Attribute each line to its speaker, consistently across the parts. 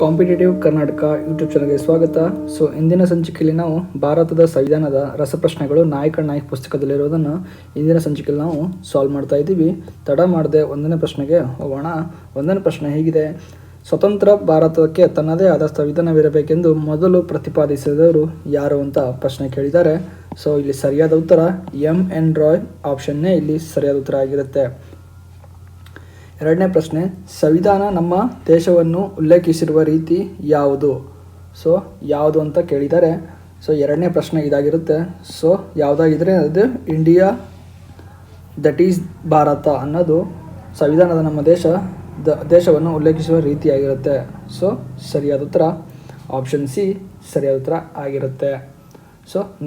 Speaker 1: Competitive Karnataka YouTube ಚಾನಲ್ಗೆ ಸ್ವಾಗತ. ಇಂದಿನ ಸಂಚಿಕೆಯಲ್ಲಿ ನಾವು ಭಾರತದ ಸಂವಿಧಾನದ ರಸಪ್ರಶ್ನೆಗಳು ನಾಯಕ ಪುಸ್ತಕದಲ್ಲಿರೋದನ್ನು ಇಂದಿನ ಸಂಚಿಕೆಯಲ್ಲಿ ನಾವು ಸಾಲ್ವ್ ಮಾಡ್ತಾ ಇದ್ದೀವಿ. ತಡ ಮಾಡದೆ ಒಂದನೇ ಪ್ರಶ್ನೆಗೆ ಹೋಗೋಣ. ಒಂದನೇ ಪ್ರಶ್ನೆ ಹೀಗಿದೆ: ಸ್ವತಂತ್ರ ಭಾರತಕ್ಕೆ ತನ್ನದೇ ಆದ ಸಂವಿಧಾನವಿರಬೇಕೆಂದು ಮೊದಲು ಪ್ರತಿಪಾದಿಸಿದವರು ಯಾರು ಅಂತ ಪ್ರಶ್ನೆ ಕೇಳಿದ್ದಾರೆ. ಇಲ್ಲಿ ಸರಿಯಾದ ಉತ್ತರ ಎಂ.ಎನ್. ರಾಯ್ ಆಪ್ಷನ್ನೇ ಇಲ್ಲಿ ಸರಿಯಾದ ಉತ್ತರ ಆಗಿರುತ್ತೆ. ಎರಡನೇ ಪ್ರಶ್ನೆ: ಸಂವಿಧಾನ ನಮ್ಮ ದೇಶವನ್ನು ಉಲ್ಲೇಖಿಸಿರುವ ರೀತಿ ಯಾವುದು? ಯಾವುದು ಅಂತ ಕೇಳಿದ್ದಾರೆ. ಎರಡನೇ ಪ್ರಶ್ನೆ ಇದಾಗಿರುತ್ತೆ. ಯಾವುದಾಗಿದ್ರೆ ಅದು ಇಂಡಿಯಾ ದಟ್ ಈಸ್ ಭಾರತ ಅನ್ನೋದು ಸಂವಿಧಾನದ ನಮ್ಮ ದೇಶವನ್ನು ಉಲ್ಲೇಖಿಸುವ ರೀತಿಯಾಗಿರುತ್ತೆ. ಸರಿಯಾದ ಉತ್ತರ ಆಪ್ಷನ್ ಸಿ ಸರಿಯಾದ ಉತ್ತರ ಆಗಿರುತ್ತೆ.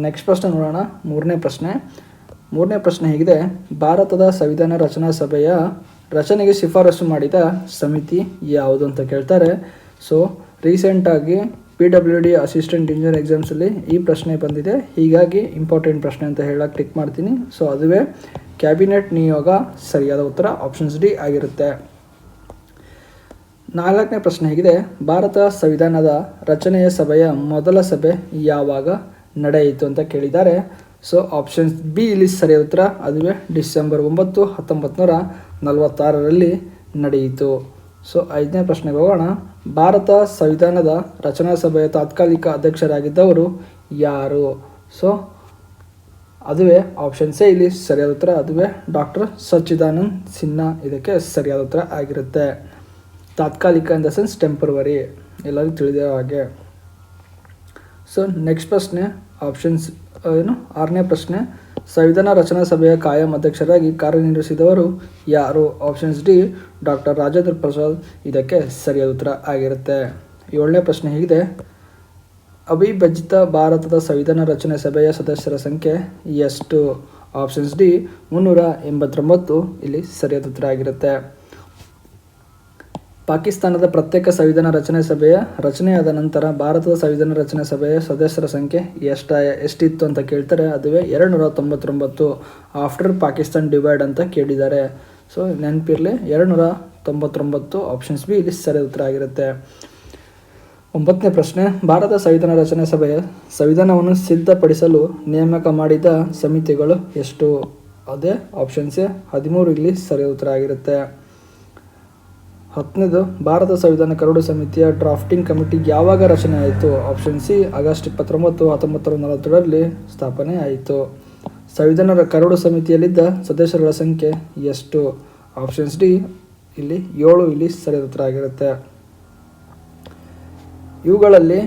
Speaker 1: ನೆಕ್ಸ್ಟ್ ಪ್ರಶ್ನೆ ನೋಡೋಣ. ಮೂರನೇ ಪ್ರಶ್ನೆ ಹೀಗಿದೆ: ಭಾರತದ ಸಂವಿಧಾನ ರಚನಾ ಸಭೆಯ ರಚನೆಗೆ ಶಿಫಾರಸು ಮಾಡಿದ ಸಮಿತಿ ಯಾವುದು ಅಂತ ಕೇಳ್ತಾರೆ. ರೀಸೆಂಟಾಗಿ PWD ಅಸಿಸ್ಟೆಂಟ್ ಇಂಜಿನಿಯರ್ ಎಕ್ಸಾಮ್ಸಲ್ಲಿ ಈ ಪ್ರಶ್ನೆ ಬಂದಿದೆ, ಹೀಗಾಗಿ ಇಂಪಾರ್ಟೆಂಟ್ ಪ್ರಶ್ನೆ ಅಂತ ಹೇಳಕ್ಕೆ ಟಿಕ್ ಮಾಡ್ತೀನಿ. ಅದುವೇ ಕ್ಯಾಬಿನೆಟ್ ನಿಯೋಗ. ಸರಿಯಾದ ಉತ್ತರ ಆಪ್ಷನ್ಸ್ ಡಿ ಆಗಿರುತ್ತೆ. ನಾಲ್ಕನೇ ಪ್ರಶ್ನೆ ಹೇಗಿದೆ: ಭಾರತ ಸಂವಿಧಾನದ ರಚನೆಯ ಸಭೆಯ ಮೊದಲ ಸಭೆ ಯಾವಾಗ ನಡೆಯಿತು ಅಂತ ಕೇಳಿದ್ದಾರೆ. ಆಪ್ಷನ್ಸ್ ಬಿ ಇಲ್ಲಿ ಸರಿಯಾದ ಉತ್ತರ. ಅದುವೇ ಡಿಸೆಂಬರ್ 9, 1946ರಲ್ಲಿ ನಡೆಯಿತು. ಐದನೇ ಪ್ರಶ್ನೆಗೆ ಹೋಗೋಣ. ಭಾರತ ಸಂವಿಧಾನದ ರಚನಾ ಸಭೆಯ ತಾತ್ಕಾಲಿಕ ಅಧ್ಯಕ್ಷರಾಗಿದ್ದವರು ಯಾರು? ಅದುವೇ ಆಪ್ಷನ್ ಸಿ ಇಲ್ಲಿ ಸರಿಯಾದ ಉತ್ತರ. ಅದುವೇ ಡಾಕ್ಟರ್ ಸಚ್ಚಿದಾನಂದ್ ಸಿನ್ಹಾ ಇದಕ್ಕೆ ಸರಿಯಾದ ಉತ್ತರ ಆಗಿರುತ್ತೆ. ತಾತ್ಕಾಲಿಕ ಇನ್ ದ ಸೆನ್ಸ್ ಟೆಂಪರವರಿ, ಎಲ್ಲರಿಗೂ ತಿಳಿದಿರೋ ಹಾಗೆ. ನೆಕ್ಸ್ಟ್ ಪ್ರಶ್ನೆ ಆರನೇ ಪ್ರಶ್ನೆ: ಸಂವಿಧಾನ ರಚನಾ ಸಭೆಯ ಕಾಯಂ ಅಧ್ಯಕ್ಷರಾಗಿ ಕಾರ್ಯನಿರ್ವಹಿಸಿದವರು ಯಾರು? Options D doctor Rajendra Prasad ಇದಕ್ಕೆ ಸರಿಯಾದ ಉತ್ತರ ಆಗಿರುತ್ತೆ. ಏಳನೇ ಪ್ರಶ್ನೆ ಹೀಗಿದೆ: ಅವಿಭಜಿತ ಭಾರತದ ಸಂವಿಧಾನ ರಚನೆ ಸಭೆಯ ಸದಸ್ಯರ ಸಂಖ್ಯೆ ಎಷ್ಟು? ಆಪ್ಷನ್ಸ್ ಡಿ 389 ಇಲ್ಲಿ ಸರಿಯಾದ ಉತ್ತರ ಆಗಿರುತ್ತೆ. ಪಾಕಿಸ್ತಾನದ ಪ್ರತ್ಯೇಕ ಸಂವಿಧಾನ ರಚನೆ ಸಭೆಯ ರಚನೆಯಾದ ನಂತರ ಭಾರತದ ಸಂವಿಧಾನ ರಚನೆ ಸಭೆಯ ಸದಸ್ಯರ ಸಂಖ್ಯೆ ಎಷ್ಟಿತ್ತು ಅಂತ ಕೇಳ್ತಾರೆ. ಅದುವೇ 299 ಆಫ್ಟರ್ ಪಾಕಿಸ್ತಾನ್ ಡಿವೈಡ್ ಅಂತ ಕೇಳಿದ್ದಾರೆ. ನೆನಪಿರಲಿ 299 ಆಪ್ಷನ್ಸ್ ಬಿ ಇಲ್ಲಿ ಸರಿಯಾದ ಉತ್ತರ ಆಗಿರುತ್ತೆ. ಒಂಬತ್ತನೇ ಪ್ರಶ್ನೆ: ಭಾರತ ಸಂವಿಧಾನ ರಚನೆ ಸಭೆಯ ಸಂವಿಧಾನವನ್ನು ಸಿದ್ಧಪಡಿಸಲು ನೇಮಕ ಮಾಡಿದ ಸಮಿತಿಗಳು ಎಷ್ಟು? ಅದೇ ಆಪ್ಷನ್ ಸಿ 13 ಇಲ್ಲಿ ಸರಿಯಾದ ಉತ್ತರ ಆಗಿರುತ್ತೆ. 10ನೇದು: ಭಾರತ ಸಂವಿಧಾನ ಕರಡು ಸಮಿತಿಯ ಡ್ರಾಫ್ಟಿಂಗ್ ಕಮಿಟಿ ಯಾವಾಗ ರಚನೆ ಆಯಿತು? ಆಪ್ಷನ್ ಸಿ ಆಗಸ್ಟ್ 29, 1947ರಲ್ಲಿ ಸ್ಥಾಪನೆ ಆಯಿತು. ಸಂವಿಧಾನ ಕರಡು ಸಮಿತಿಯಲ್ಲಿದ್ದ ಸದಸ್ಯರುಗಳ ಸಂಖ್ಯೆ ಎಷ್ಟು? ಆಪ್ಷನ್ಸ್ ಡಿ ಇಲ್ಲಿ 7 ಇಲ್ಲಿ ಸರಿಯಾದ ಉತ್ತರ ಆಗಿರುತ್ತೆ. ಇವುಗಳಲ್ಲಿ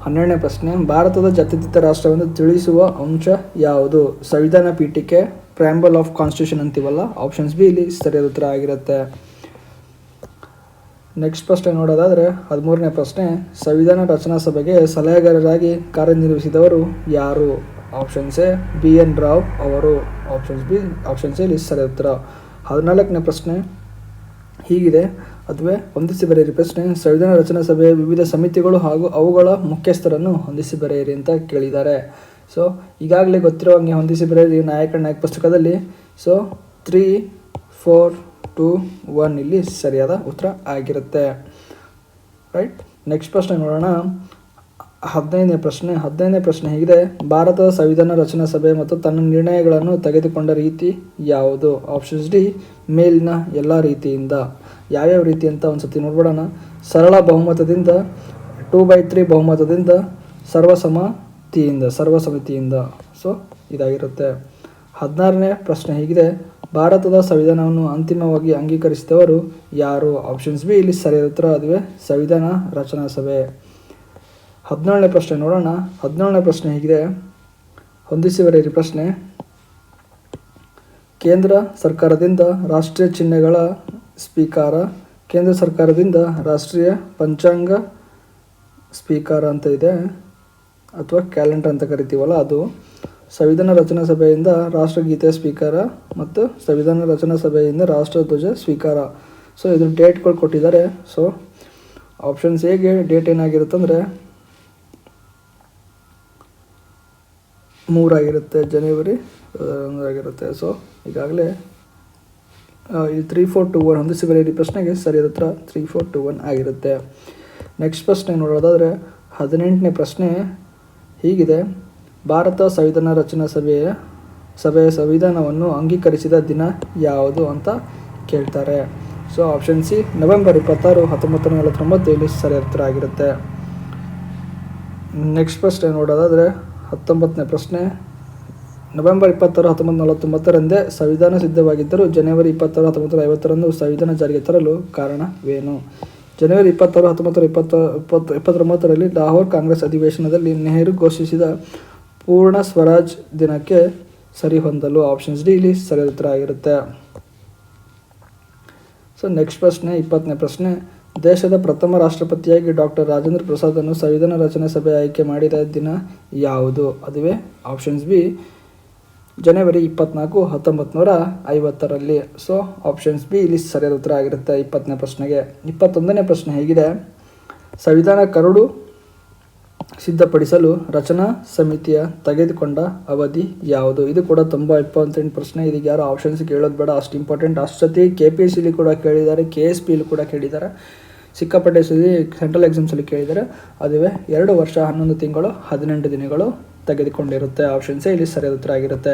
Speaker 1: 12ನೇ ಪ್ರಶ್ನೆ: ಭಾರತದ ಜಾತ್ಯತೀತ ರಾಷ್ಟ್ರವನ್ನು ತಿಳಿಸುವ ಅಂಶ ಯಾವುದು? ಸಂವಿಧಾನ ಪೀಠಿಕೆ, ಪ್ರಿಯಾಂಬಲ್ ಆಫ್ ಕಾನ್ಸ್ಟಿಟ್ಯೂಷನ್ ಅಂತೀವಲ್ಲ, ಆಪ್ಷನ್ಸ್ ಬಿ ಇಲ್ಲಿ ಸರಿಯಾದ ಉತ್ತರ ಆಗಿರುತ್ತೆ. ನೆಕ್ಸ್ಟ್ ಪ್ರಶ್ನೆ ನೋಡೋದಾದರೆ 13ನೇ ಪ್ರಶ್ನೆ: ಸಂವಿಧಾನ ರಚನಾ ಸಭೆಗೆ ಸಲಹೆಗಾರರಾಗಿ ಕಾರ್ಯನಿರ್ವಹಿಸಿದವರು ಯಾರು? Options A B.N. ರಾವ್ ಅವರು. ಆಪ್ಷನ್ಸ್ ಇಲ್ಲಿ ಸರಿಯಾದ ಉತ್ತರ. 14ನೇ ಪ್ರಶ್ನೆ ಹೀಗಿದೆ, ಅದುವೇ ಹೊಂದಿಸಿ ಬರೆಯಿರಿ ಪ್ರಶ್ನೆ: ಸಂವಿಧಾನ ರಚನಾ ಸಭೆಯ ವಿವಿಧ ಸಮಿತಿಗಳು ಹಾಗೂ ಅವುಗಳ ಮುಖ್ಯಸ್ಥರನ್ನು ಹೊಂದಿಸಿ ಬರೆಯಿರಿ ಅಂತ ಕೇಳಿದ್ದಾರೆ. ಈಗಾಗಲೇ ಗೊತ್ತಿರೋ ಹಂಗೆ ಹೊಂದಿಸಿ ಬರೆಯಿರಿ ನಾಯಕ ಪುಸ್ತಕದಲ್ಲಿ. 3, 4, 2, 1 ಇಲ್ಲಿ ಸರಿಯಾದ ಉತ್ತರ ಆಗಿರುತ್ತೆ. ರೈಟ್. ನೆಕ್ಸ್ಟ್ ಪ್ರಶ್ನೆ ನೋಡೋಣ. 15ನೇ ಪ್ರಶ್ನೆ ಹೀಗಿದೆ: ಭಾರತದ ಸಂವಿಧಾನ ರಚನಾ ಸಭೆ ಮತ್ತು ತನ್ನ ನಿರ್ಣಯಗಳನ್ನು ತೆಗೆದುಕೊಂಡ ರೀತಿ ಯಾವುದು? ಆಪ್ಷನ್ಸ್ ಡಿ ಮೇಲಿನ ಎಲ್ಲ ರೀತಿಯಿಂದ. ಯಾವ್ಯಾವ ರೀತಿ ಅಂತ ಒಂದ್ಸತಿ ನೋಡ್ಬಿಡೋಣ. ಸರಳ ಬಹುಮತದಿಂದ, 2/3 ಬಹುಮತದಿಂದ, ಸರ್ವಸಮ್ಮತಿಯಿಂದ. ಇದಾಗಿರುತ್ತೆ. 16ನೇ ಪ್ರಶ್ನೆ ಹೀಗಿದೆ: ಭಾರತದ ಸಂವಿಧಾನವನ್ನು ಅಂತಿಮವಾಗಿ ಅಂಗೀಕರಿಸಿದವರು ಯಾರು? ಆಪ್ಷನ್ಸ್ ಬಿ ಇಲ್ಲಿ ಸರಿಯಾದ ಉತ್ತರ. ಅದುವೇ ಸಂವಿಧಾನ ರಚನಾ ಸಭೆ. 17ನೇ ಪ್ರಶ್ನೆ ನೋಡೋಣ. 17ನೇ ಪ್ರಶ್ನೆ ಹೀಗಿದೆ, ಹೊಂದಿಸಿ ಬರೆಯಿರಿ ಪ್ರಶ್ನೆ: ಕೇಂದ್ರ ಸರ್ಕಾರದಿಂದ ರಾಷ್ಟ್ರೀಯ ಚಿಹ್ನೆಗಳ ಸ್ವೀಕಾರ, ಕೇಂದ್ರ ಸರ್ಕಾರದಿಂದ ರಾಷ್ಟ್ರೀಯ ಪಂಚಾಂಗ ಸ್ವೀಕಾರ ಅಂತ ಇದೆ, ಅಥವಾ ಕ್ಯಾಲೆಂಡರ್ ಅಂತ ಕರಿತೀವಲ್ಲ ಅದು. ಸಂವಿಧಾನ ರಚನಾ ಸಭೆಯಿಂದ ರಾಷ್ಟ್ರಗೀತೆ ಸ್ವೀಕಾರ ಮತ್ತು ಸಂವಿಧಾನ ರಚನಾ ಸಭೆಯಿಂದ ರಾಷ್ಟ್ರಧ್ವಜ ಸ್ವೀಕಾರ. ಇದು ಡೇಟ್ಗಳು ಕೊಟ್ಟಿದ್ದಾರೆ. ಆಪ್ಷನ್ಸ್ ಎಗೆ ಡೇಟ್ ಏನಾಗಿರುತ್ತಂದರೆ 3 ಆಗಿರುತ್ತೆ, ಜನವರಿ 1 ಆಗಿರುತ್ತೆ. ಈಗಾಗಲೇ ಇಲ್ಲಿ 3, 4, 2, 1 ಹೊಂದಿಸಿ ಬರೆಯಿರಿ ಪ್ರಶ್ನೆಗೆ ಸರಿಯಾದ ಉತ್ತರ 3, 4, 2, 1 ಆಗಿರುತ್ತೆ. ನೆಕ್ಸ್ಟ್ ಪ್ರಶ್ನೆ ನೋಡೋದಾದರೆ 18ನೇ ಪ್ರಶ್ನೆ ಹೀಗಿದೆ: ಭಾರತ ಸಂವಿಧಾನ ರಚನಾ ಸಭೆಯ ಸಂವಿಧಾನವನ್ನು ಅಂಗೀಕರಿಸಿದ ದಿನ ಯಾವುದು ಅಂತ ಕೇಳ್ತಾರೆ. ಸೊ ಆಪ್ಷನ್ ಸಿ ನವೆಂಬರ್ 26, 1949 ಇಲ್ಲಿ ಸರಿಯಾದ ಉತ್ತರ ಆಗಿರುತ್ತೆ. ನೆಕ್ಸ್ಟ್ ಪ್ರಶ್ನೆ ನೋಡೋದಾದರೆ 19ನೇ ಪ್ರಶ್ನೆ: ನವೆಂಬರ್ 26, 1949ರಂದೇ ಸಂವಿಧಾನ ಸಿದ್ಧವಾಗಿದ್ದರೂ ಜನವರಿ 26, 1950ರಂದು ಸಂವಿಧಾನ ಜಾರಿಗೆ ತರಲು ಕಾರಣವೇನು? ಜನವರಿ 26, 1929ರಲ್ಲಿ ಲಾಹೋರ್ ಕಾಂಗ್ರೆಸ್ ಅಧಿವೇಶನದಲ್ಲಿ ನೆಹರು ಘೋಷಿಸಿದ ಪೂರ್ಣ ಸ್ವರಾಜ್ ದಿನಕ್ಕೆ ಸರಿಹೊಂದಲು. ಆಪ್ಷನ್ಸ್ ಡಿ ಇಲ್ಲಿ ಸರಿಯಾದ ಉತ್ತರ ಆಗಿರುತ್ತೆ. ಸೊ ನೆಕ್ಸ್ಟ್ ಪ್ರಶ್ನೆ 20ನೇ ಪ್ರಶ್ನೆ: ದೇಶದ ಪ್ರಥಮ ರಾಷ್ಟ್ರಪತಿಯಾಗಿ ಡಾಕ್ಟರ್ ರಾಜೇಂದ್ರ ಪ್ರಸಾದನ್ನು ಸಂವಿಧಾನ ರಚನಾ ಸಭೆ ಆಯ್ಕೆ ಮಾಡಿದ ದಿನ ಯಾವುದು? ಅದುವೇ ಆಪ್ಷನ್ಸ್ ಬಿ ಜನವರಿ 24, 1950ರಲ್ಲಿ. ಸೊ ಆಪ್ಷನ್ಸ್ ಬಿ ಇಲ್ಲಿ ಸರಿಯಾದ ಉತ್ತರ ಆಗಿರುತ್ತೆ 20ನೇ ಪ್ರಶ್ನೆಗೆ. 21ನೇ ಪ್ರಶ್ನೆ ಹೇಗಿದೆ: ಸಂವಿಧಾನ ಕರಡು ಸಿದ್ಧಪಡಿಸಲು ರಚನಾ ಸಮಿತಿಯ ತೆಗೆದುಕೊಂಡ ಅವಧಿ ಯಾವುದು? ಇದು ಕೂಡ ತುಂಬ ಇಂಪಾರ್ಟೆಂಟ್ ಪ್ರಶ್ನೆ. ಇದಕ್ಕೆ ಯಾರು ಆಪ್ಷನ್ಸ್ ಕೇಳೋದು ಬೇಡ, ಅಷ್ಟು ಇಂಪಾರ್ಟೆಂಟ್. ಅಷ್ಟೊತ್ತಿ KPSCಲಿ ಕೂಡ ಕೇಳಿದ್ದಾರೆ, KSPಲಿ ಕೂಡ ಕೇಳಿದ್ದಾರೆ, ಸಿಕ್ಕಾಪಟ್ಟೆ ಸೆಂಟ್ರಲ್ ಎಕ್ಸಾಮ್ಸಲ್ಲಿ ಕೇಳಿದ್ದಾರೆ. ಅದುವೇ 2 ವರ್ಷ 11 ತಿಂಗಳು 18 ದಿನಗಳು ತೆಗೆದುಕೊಂಡಿರುತ್ತೆ. ಆಪ್ಷನ್ಸೇ ಇಲ್ಲಿ ಸರಿಯಾದ ಉತ್ತರ ಆಗಿರುತ್ತೆ.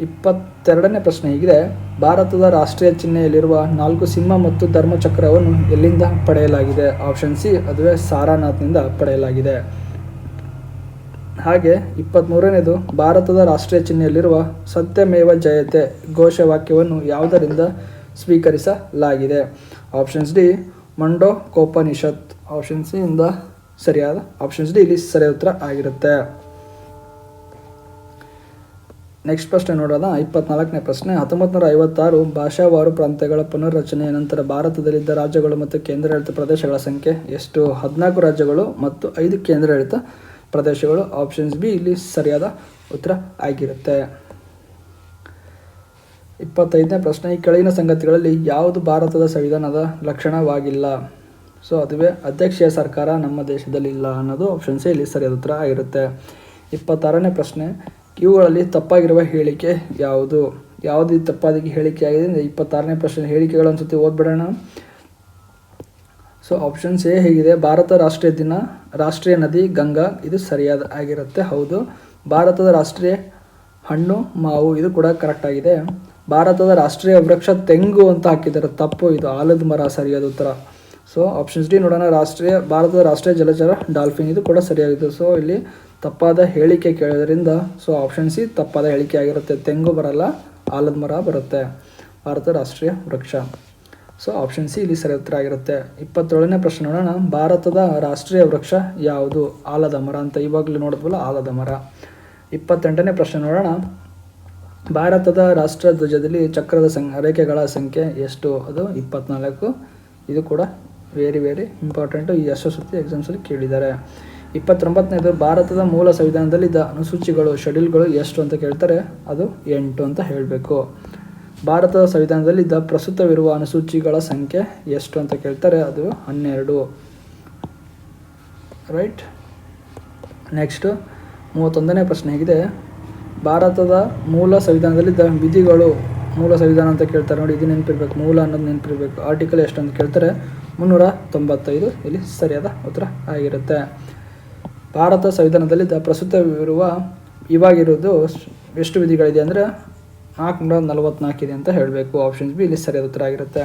Speaker 1: 22ನೇ ಪ್ರಶ್ನೆ ಹೀಗಿದೆ: ಭಾರತದ ರಾಷ್ಟ್ರೀಯ ಚಿಹ್ನೆಯಲ್ಲಿರುವ 4 ಸಿಂಹ ಮತ್ತು ಧರ್ಮಚಕ್ರವನ್ನು ಎಲ್ಲಿಂದ ಪಡೆಯಲಾಗಿದೆ? ಆಪ್ಷನ್ ಸಿ ಅದುವೇ ಸಾರಾನಾಥ್ನಿಂದ ಪಡೆಯಲಾಗಿದೆ. ಹಾಗೆ 23ನೇದು: ಭಾರತದ ರಾಷ್ಟ್ರೀಯ ಚಿಹ್ನೆಯಲ್ಲಿರುವ ಸತ್ಯಮೇವ ಜಯತೆ ಘೋಷವಾಕ್ಯವನ್ನು ಯಾವುದರಿಂದ ಸ್ವೀಕರಿಸಲಾಗಿದೆ? Options D Mundakopanishad. Option C ಇಂದ ಸರಿಯಾದ ಆಪ್ಷನ್ಸ್ ಡಿ ಇಲ್ಲಿ ಸರಿಯಾದ ಉತ್ತರ ಆಗಿರುತ್ತೆ. ನೆಕ್ಸ್ಟ್ ಪ್ರಶ್ನೆ ನೋಡೋಣ. 24ನೇ ಪ್ರಶ್ನೆ: 1956 ಭಾಷಾವಾರು ಪ್ರಾಂತ್ಯಗಳ ಪುನರ್ರಚನೆಯ ನಂತರ ಭಾರತದಲ್ಲಿದ್ದ ರಾಜ್ಯಗಳು ಮತ್ತು ಕೇಂದ್ರಾಡಳಿತ ಪ್ರದೇಶಗಳ ಸಂಖ್ಯೆ ಎಷ್ಟು? 14 ರಾಜ್ಯಗಳು ಮತ್ತು 5 ಕೇಂದ್ರಾಡಳಿತ ಪ್ರದೇಶಗಳು. ಆಪ್ಷನ್ಸ್ ಬಿ ಇಲ್ಲಿ ಸರಿಯಾದ ಉತ್ತರ ಆಗಿರುತ್ತೆ. 25ನೇ ಪ್ರಶ್ನೆ: ಈ ಕೆಳಗಿನ ಸಂಗತಿಗಳಲ್ಲಿ ಯಾವುದು ಭಾರತದ ಸಂವಿಧಾನದ ಲಕ್ಷಣವಾಗಿಲ್ಲ? ಸೊ ಅದುವೇ ಅಧ್ಯಕ್ಷೀಯ ಸರ್ಕಾರ ನಮ್ಮ ದೇಶದಲ್ಲಿ ಇಲ್ಲ ಅನ್ನೋದು ಆಪ್ಷನ್ ಸಿ ಇಲ್ಲಿ ಸರಿಯಾದ ಉತ್ತರ ಆಗಿರುತ್ತೆ. 26ನೇ ಪ್ರಶ್ನೆ: ಇವುಗಳಲ್ಲಿ ತಪ್ಪಾಗಿರುವ ಹೇಳಿಕೆ ಯಾವುದು? ಯಾವುದು ತಪ್ಪಾದ ಹೇಳಿಕೆ ಆಗಿದೆ? 26ನೇ ಪ್ರಶ್ನೆ ಹೇಳಿಕೆಗಳು ಅನ್ಸುತ್ತೆ, ಓದ್ಬಿಡೋಣ. ಸೊ ಆಪ್ಷನ್ಸ್ ಎ ಹೇಗಿದೆ: ಭಾರತ ರಾಷ್ಟ್ರೀಯ ನದಿ ಗಂಗಾ, ಇದು ಸರಿಯಾದ ಆಗಿರುತ್ತೆ, ಹೌದು. ಭಾರತದ ರಾಷ್ಟ್ರೀಯ ಹಣ್ಣು ಮಾವು, ಇದು ಕೂಡ ಕರೆಕ್ಟ್ ಆಗಿದೆ. ಭಾರತದ ರಾಷ್ಟ್ರೀಯ ವೃಕ್ಷ ತೆಂಗು ಅಂತ ಹಾಕಿದ್ದಾರೆ, ತಪ್ಪು, ಇದು ಆಲದ ಮರ ಸರಿಯಾದ ಉತ್ತರ. ಸೊ ಆಪ್ಷನ್ಸ್ ಡಿ ನೋಡೋಣ. ಭಾರತದ ರಾಷ್ಟ್ರೀಯ ಜಲಚರ ಡಾಲ್ಫಿನ್, ಇದು ಕೂಡ ಸರಿಯಾಗಿದೆ. ಸೊ ಇಲ್ಲಿ ತಪ್ಪಾದ ಹೇಳಿಕೆ ಕೇಳೋದ್ರಿಂದ ಸೊ ಆಪ್ಷನ್ ಸಿ ತಪ್ಪಾದ ಹೇಳಿಕೆ ಆಗಿರುತ್ತೆ. ತೆಂಗು ಬರಲ್ಲ, ಆಲದ ಮರ ಬರುತ್ತೆ, ಭಾರತದ ರಾಷ್ಟ್ರೀಯ ವೃಕ್ಷ. ಸೊ ಆಪ್ಷನ್ ಸಿ ಇಲ್ಲಿ ಸರಿ ಉತ್ತರ ಆಗಿರುತ್ತೆ. 27ನೇ ಪ್ರಶ್ನೆ ನೋಡೋಣ. ಭಾರತದ ರಾಷ್ಟ್ರೀಯ ವೃಕ್ಷ ಯಾವುದು? ಆಲದ ಮರ ಅಂತ ಇವಾಗಲೂ ನೋಡಿದ್ವಲ್ಲ, ಆಲದ ಮರ. 28ನೇ ಪ್ರಶ್ನೆ ನೋಡೋಣ. ಭಾರತದ ರಾಷ್ಟ್ರ ಧ್ವಜದಲ್ಲಿ ಚಕ್ರದ ರೇಖೆಗಳ ಸಂಖ್ಯೆ ಎಷ್ಟು? ಅದು 24. ಇದು ಕೂಡ ವೆರಿ ಇಂಪಾರ್ಟೆಂಟು, ಈ ಯಶಸ್ವಿ ಎಕ್ಸಾಮ್ಸಲ್ಲಿ ಕೇಳಿದ್ದಾರೆ. 29ನೇದು: ಭಾರತದ ಮೂಲ ಸಂವಿಧಾನದಲ್ಲಿದ್ದ ಅನುಸೂಚಿಗಳು ಶೆಡ್ಯೂಲ್ಗಳು ಎಷ್ಟು ಅಂತ ಕೇಳ್ತಾರೆ, ಅದು 8 ಅಂತ ಹೇಳಬೇಕು. ಭಾರತದ ಸಂವಿಧಾನದಲ್ಲಿದ್ದ ಪ್ರಸ್ತುತವಿರುವ ಅನುಸೂಚಿಗಳ ಸಂಖ್ಯೆ ಎಷ್ಟು ಅಂತ ಕೇಳ್ತಾರೆ, ಅದು 12. ರೈಟ್. ನೆಕ್ಸ್ಟ್ 31ನೇ ಪ್ರಶ್ನೆ ಹೇಗಿದೆ: ಭಾರತದ ಮೂಲ ಸಂವಿಧಾನದಲ್ಲಿದ್ದ ವಿಧಿಗಳು, ಮೂಲ ಸಂವಿಧಾನ ಅಂತ ಕೇಳ್ತಾರೆ ನೋಡಿ, ಇದು ನೆನಪಿರ್ಬೇಕು, ಮೂಲ ಅನ್ನೋದು ನೆನಪಿರ್ಬೇಕು. ಆರ್ಟಿಕಲ್ ಎಷ್ಟು ಅಂತ ಕೇಳ್ತಾರೆ, 395. ಇಲ್ಲಿ ಸರಿಯಾದ ಉತ್ತರ ಆಗಿರುತ್ತೆ. ಭಾರತ ಸಂವಿಧಾನದಲ್ಲಿದ್ದ ಪ್ರಸ್ತುತವಿರುವ ಇವಾಗಿರೋದು ಎಷ್ಟು ವಿಧಿಗಳಿದೆ ಅಂದರೆ 444 ಇದೆ ಅಂತ ಹೇಳಬೇಕು. ಆಪ್ಷನ್ಸ್ ಬಿ ಇಲ್ಲಿ ಸರಿಯಾದ ಉತ್ತರ ಆಗಿರುತ್ತೆ.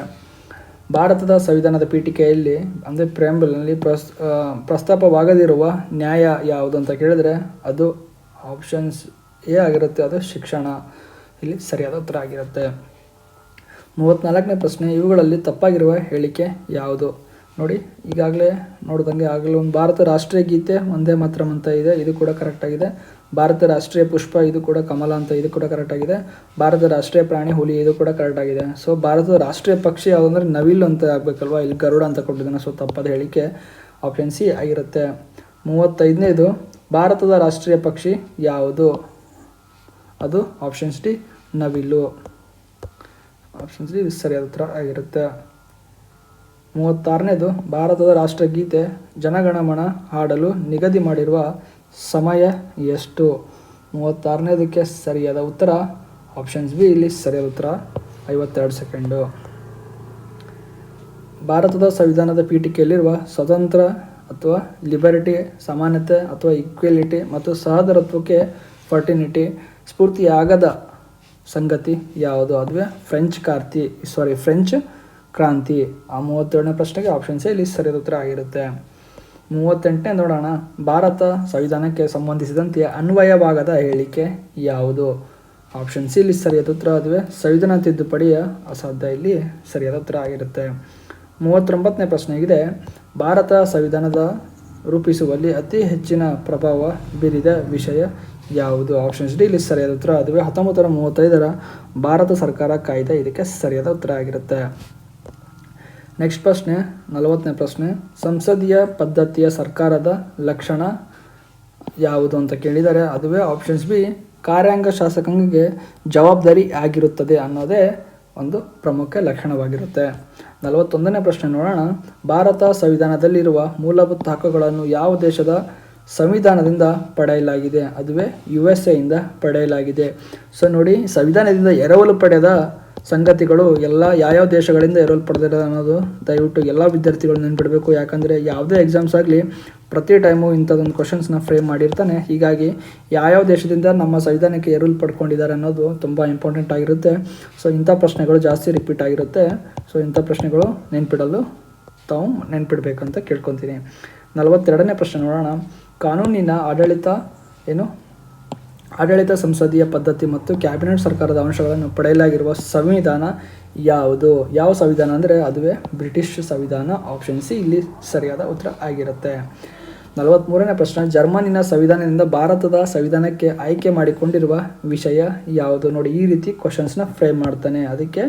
Speaker 1: ಭಾರತದ ಸಂವಿಧಾನದ ಪೀಠಿಕೆಯಲ್ಲಿ ಅಂದರೆ ಪ್ರಿಯಾಂಬಲ್ನಲ್ಲಿ ಪ್ರಸ್ತಾಪವಾಗದಿರುವ ನ್ಯಾಯ ಯಾವುದು ಅಂತ ಕೇಳಿದ್ರೆ, ಅದು ಆಪ್ಷನ್ಸ್ ಎ ಆಗಿರುತ್ತೆ, ಅದು ಶಿಕ್ಷಣ. ಇಲ್ಲಿ ಸರಿಯಾದ ಉತ್ತರ ಆಗಿರುತ್ತೆ. 34ನೇ ಪ್ರಶ್ನೆ: ಇವುಗಳಲ್ಲಿ ತಪ್ಪಾಗಿರುವ ಹೇಳಿಕೆ ಯಾವುದು? ನೋಡಿ, ಈಗಾಗಲೇ ನೋಡ್ದಂಗೆ ಆಗಲೇ ಒಂದು ಭಾರತ ರಾಷ್ಟ್ರೀಯ ಗೀತೆ ಒಂದೇ ಮಾತರಂ ಅಂತ ಇದೆ, ಇದು ಕೂಡ ಕರೆಕ್ಟಾಗಿದೆ. ಭಾರತ ರಾಷ್ಟ್ರೀಯ ಪುಷ್ಪ, ಇದು ಕೂಡ ಕಮಲ ಅಂತ, ಇದು ಕೂಡ ಕರೆಕ್ಟಾಗಿದೆ. ಭಾರತದ ರಾಷ್ಟ್ರೀಯ ಪ್ರಾಣಿ ಹುಲಿ, ಇದು ಕೂಡ ಕರೆಕ್ಟಾಗಿದೆ. ಸೊ ಭಾರತದ ರಾಷ್ಟ್ರೀಯ ಪಕ್ಷಿ ಯಾವುದಂದ್ರೆ ನವಿಲು ಅಂತ ಆಗಬೇಕಲ್ವಾ, ಇಲ್ಲಿ ಗರುಡ ಅಂತ ಕೊಟ್ಟಿದ್ದಾನೆ. ಸೊ ತಪ್ಪಾದ ಹೇಳಿಕೆ ಆಪ್ಷನ್ ಸಿ ಆಗಿರುತ್ತೆ. 35ನೇದು: ಭಾರತದ ರಾಷ್ಟ್ರೀಯ ಪಕ್ಷಿ ಯಾವುದು? ಅದು ಆಪ್ಷನ್ಸ್ ಡಿ ನವಿಲು. ಆಪ್ಷನ್ಸ್ ಡಿ ಸರಿಯಾದ ಉತ್ತರ ಆಗಿರುತ್ತೆ. 36ನೇದು: ಭಾರತದ ರಾಷ್ಟ್ರಗೀತೆ ಜನಗಣಮನ ಹಾಡಲು ನಿಗದಿ ಮಾಡಿರುವ ಸಮಯ ಎಷ್ಟು? 36ನೇದಕ್ಕೆ ಸರಿಯಾದ ಉತ್ತರ ಆಪ್ಷನ್ಸ್ ಬಿ ಇಲ್ಲಿ ಸರಿಯಾದ ಉತ್ತರ 52 ಸೆಕೆಂಡು. ಭಾರತದ ಸಂವಿಧಾನದ ಪೀಠಿಕೆಯಲ್ಲಿರುವ ಸ್ವತಂತ್ರ ಅಥವಾ ಲಿಬರ್ಟಿ, ಸಮಾನತೆ ಅಥವಾ ಈಕ್ವಾಲಿಟಿ ಮತ್ತು ಸಹೋದರತ್ವಕ್ಕೆ ಫರ್ಟಿನಿಟಿ ಸ್ಫೂರ್ತಿಯಾಗದ ಸಂಗತಿ ಯಾವುದು? ಅದುವೇ ಫ್ರೆಂಚ್ ಕ್ರಾಂತಿ. ಆ 37ನೇ ಪ್ರಶ್ನೆಗೆ ಆಪ್ಷನ್ ಸಿ ಇಲ್ಲಿ ಸರಿಯಾದ ಉತ್ತರ ಆಗಿರುತ್ತೆ. 38ನೇ ನೋಡೋಣ. ಭಾರತ ಸಂವಿಧಾನಕ್ಕೆ ಸಂಬಂಧಿಸಿದಂತೆ ಅನ್ವಯ ಭಾಗದ ಹೇಳಿಕೆ ಯಾವುದು? ಆಪ್ಷನ್ ಸಿ ಇಲ್ಲಿ ಸರಿಯಾದ ಉತ್ತರ. ಅದುವೇ ಸಂವಿಧಾನ ತಿದ್ದುಪಡಿಯ ಅಸಾಧ್ಯ ಇಲ್ಲಿ ಸರಿಯಾದ ಉತ್ತರ ಆಗಿರುತ್ತೆ. 39ನೇ ಪ್ರಶ್ನೆ ಆಗಿದೆ, ಭಾರತ ಸಂವಿಧಾನದ ರೂಪಿಸುವಲ್ಲಿ ಅತಿ ಹೆಚ್ಚಿನ ಪ್ರಭಾವ ಬೀರಿದ ವಿಷಯ ಯಾವುದು? ಆಪ್ಷನ್ಸ್ ಡಿ ಇಲ್ಲಿ ಸರಿಯಾದ ಉತ್ತರ. ಅದುವೇ 1935ರ ಭಾರತ ಸರ್ಕಾರ ಕಾಯ್ದೆ ಇದಕ್ಕೆ ಸರಿಯಾದ ಉತ್ತರ ಆಗಿರುತ್ತೆ. ನೆಕ್ಸ್ಟ್ ಪ್ರಶ್ನೆ 40ನೇ ಪ್ರಶ್ನೆ, ಸಂಸದೀಯ ಪದ್ಧತಿಯ ಸರ್ಕಾರದ ಲಕ್ಷಣ ಯಾವುದು ಅಂತ ಕೇಳಿದರೆ ಅದುವೇ ಆಪ್ಷನ್ಸ್ ಬಿ ಕಾರ್ಯಾಂಗ ಶಾಸಕಾಂಗಕ್ಕೆ ಜವಾಬ್ದಾರಿ ಆಗಿರುತ್ತದೆ ಅನ್ನೋದೇ ಒಂದು ಪ್ರಮುಖ ಲಕ್ಷಣವಾಗಿರುತ್ತೆ. 41ನೇ ಪ್ರಶ್ನೆ ನೋಡೋಣ. ಭಾರತ ಸಂವಿಧಾನದಲ್ಲಿರುವ ಮೂಲಭೂತ ಹಕ್ಕುಗಳನ್ನು ಯಾವ ದೇಶದ ಸಂವಿಧಾನದಿಂದ ಪಡೆಯಲಾಗಿದೆ? ಅದುವೇ USA ಇಂದ ಪಡೆಯಲಾಗಿದೆ. ಸೊ ನೋಡಿ, ಸಂವಿಧಾನದಿಂದ ಎರವಲು ಪಡೆದ ಸಂಗತಿಗಳು ಯಾವ್ಯಾವ ದೇಶಗಳಿಂದ ಎರವಲು ಪಡೆದಿರೋ ಅನ್ನೋದು ದಯವಿಟ್ಟು ಎಲ್ಲ ವಿದ್ಯಾರ್ಥಿಗಳು ನೆನ್ಪಿಡಬೇಕು. ಯಾಕಂದರೆ ಯಾವುದೇ ಎಕ್ಸಾಮ್ಸ್ ಆಗಲಿ ಪ್ರತಿ ಟೈಮು ಇಂಥದ್ದೊಂದು ಕ್ವಶನ್ಸ್ನ ಫ್ರೇಮ್ ಮಾಡಿರ್ತಾನೆ. ಹೀಗಾಗಿ ಯಾವ್ಯಾವ ದೇಶದಿಂದ ನಮ್ಮ ಸಂವಿಧಾನಕ್ಕೆ ಎರವಲು ಪಡ್ಕೊಂಡಿದ್ದಾರೆ ಅನ್ನೋದು ತುಂಬ ಇಂಪಾರ್ಟೆಂಟ್ ಆಗಿರುತ್ತೆ. ಸೊ ಇಂಥ ಪ್ರಶ್ನೆಗಳು ಜಾಸ್ತಿ ರಿಪೀಟ್ ಆಗಿರುತ್ತೆ. ಸೊ ಇಂಥ ಪ್ರಶ್ನೆಗಳು ನೆನ್ಪಿಡಲು ತಾವು ನೆನ್ಪಿಡಬೇಕಂತ ಕೇಳ್ಕೊತೀನಿ. 42ನೇ ಪ್ರಶ್ನೆ ನೋಡೋಣ. ಕಾನೂನಿನ ಆಡಳಿತ ಸಂಸದೀಯ ಪದ್ಧತಿ ಮತ್ತು ಕ್ಯಾಬಿನೆಟ್ ಸರ್ಕಾರದ ಅಂಶಗಳನ್ನು ಪಡೆಯಲಾಗಿರುವ ಸಂವಿಧಾನ ಯಾವುದು? ಯಾವ ಸಂವಿಧಾನ ಅಂದರೆ ಅದುವೇ ಬ್ರಿಟಿಷ್ ಸಂವಿಧಾನ. ಆಪ್ಷನ್ ಸಿ ಇಲ್ಲಿ ಸರಿಯಾದ ಉತ್ತರ ಆಗಿರುತ್ತೆ. 43ನೇ ಪ್ರಶ್ನೆ, ಜರ್ಮನಿನ ಸಂವಿಧಾನದಿಂದ ಭಾರತದ ಸಂವಿಧಾನಕ್ಕೆ ಆಯ್ಕೆ ಮಾಡಿಕೊಂಡಿರುವ ವಿಷಯ ಯಾವುದು? ನೋಡಿ, ಈ ರೀತಿ ಕ್ವಶನ್ಸ್ನ ಫ್ರೇಮ್ ಮಾಡ್ತಾನೆ. ಅದಕ್ಕೆ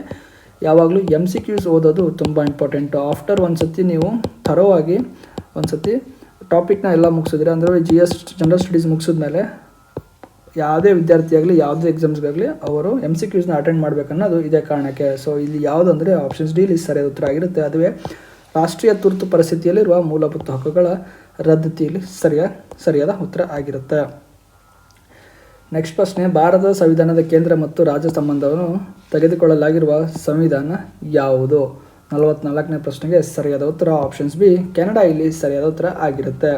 Speaker 1: ಯಾವಾಗಲೂ MCQs ಓದೋದು ತುಂಬ ಇಂಪಾರ್ಟೆಂಟು. ಆಫ್ಟರ್ ಒಂದು ಸತಿ ನೀವು ಥರೋವಾಗಿ ಒಂದು ಸತಿ ಟಾಪಿಕ್ನ ಎಲ್ಲ ಮುಗಿಸಿದ್ರೆ, ಅಂದರೆ GS ಜನರಲ್ ಸ್ಟಡೀಸ್ ಮುಗಿಸಿದ್ಮೇಲೆ ಯಾವುದೇ ವಿದ್ಯಾರ್ಥಿಯಾಗಲಿ ಯಾವುದೇ ಎಕ್ಸಾಮ್ಸ್ಗಾಗಲಿ ಅವರು MCQsನ ಅಟೆಂಡ್ ಮಾಡಬೇಕನ್ನೋದು ಇದೇ ಕಾರಣಕ್ಕೆ. ಸೊ ಇಲ್ಲಿ ಯಾವುದು ಅಂದರೆ ಆಪ್ಷನ್ಸ್ ಡಿ ಇಲ್ಲಿ ಸರಿಯಾದ ಉತ್ತರ ಆಗಿರುತ್ತೆ. ಅದುವೇ ರಾಷ್ಟ್ರೀಯ ತುರ್ತು ಪರಿಸ್ಥಿತಿಯಲ್ಲಿರುವ ಮೂಲಭೂತ ಹಕ್ಕುಗಳ ರದ್ದತಿಯಲ್ಲಿ ಸರಿಯಾದ ಉತ್ತರ ಆಗಿರುತ್ತೆ. ನೆಕ್ಸ್ಟ್ ಪ್ರಶ್ನೆ, ಭಾರತದ ಸಂವಿಧಾನದ ಕೇಂದ್ರ ಮತ್ತು ರಾಜ್ಯ ಸಂಬಂಧವನ್ನು ತೆಗೆದುಕೊಳ್ಳಲಾಗಿರುವ ಸಂವಿಧಾನ ಯಾವುದು? 44ನೇ ಪ್ರಶ್ನೆಗೆ ಸರಿಯಾದ ಉತ್ತರ ಆಪ್ಷನ್ಸ್ ಬಿ ಕೆನಡಾ ಇಲ್ಲಿ ಸರಿಯಾದ ಉತ್ತರ ಆಗಿರುತ್ತೆ.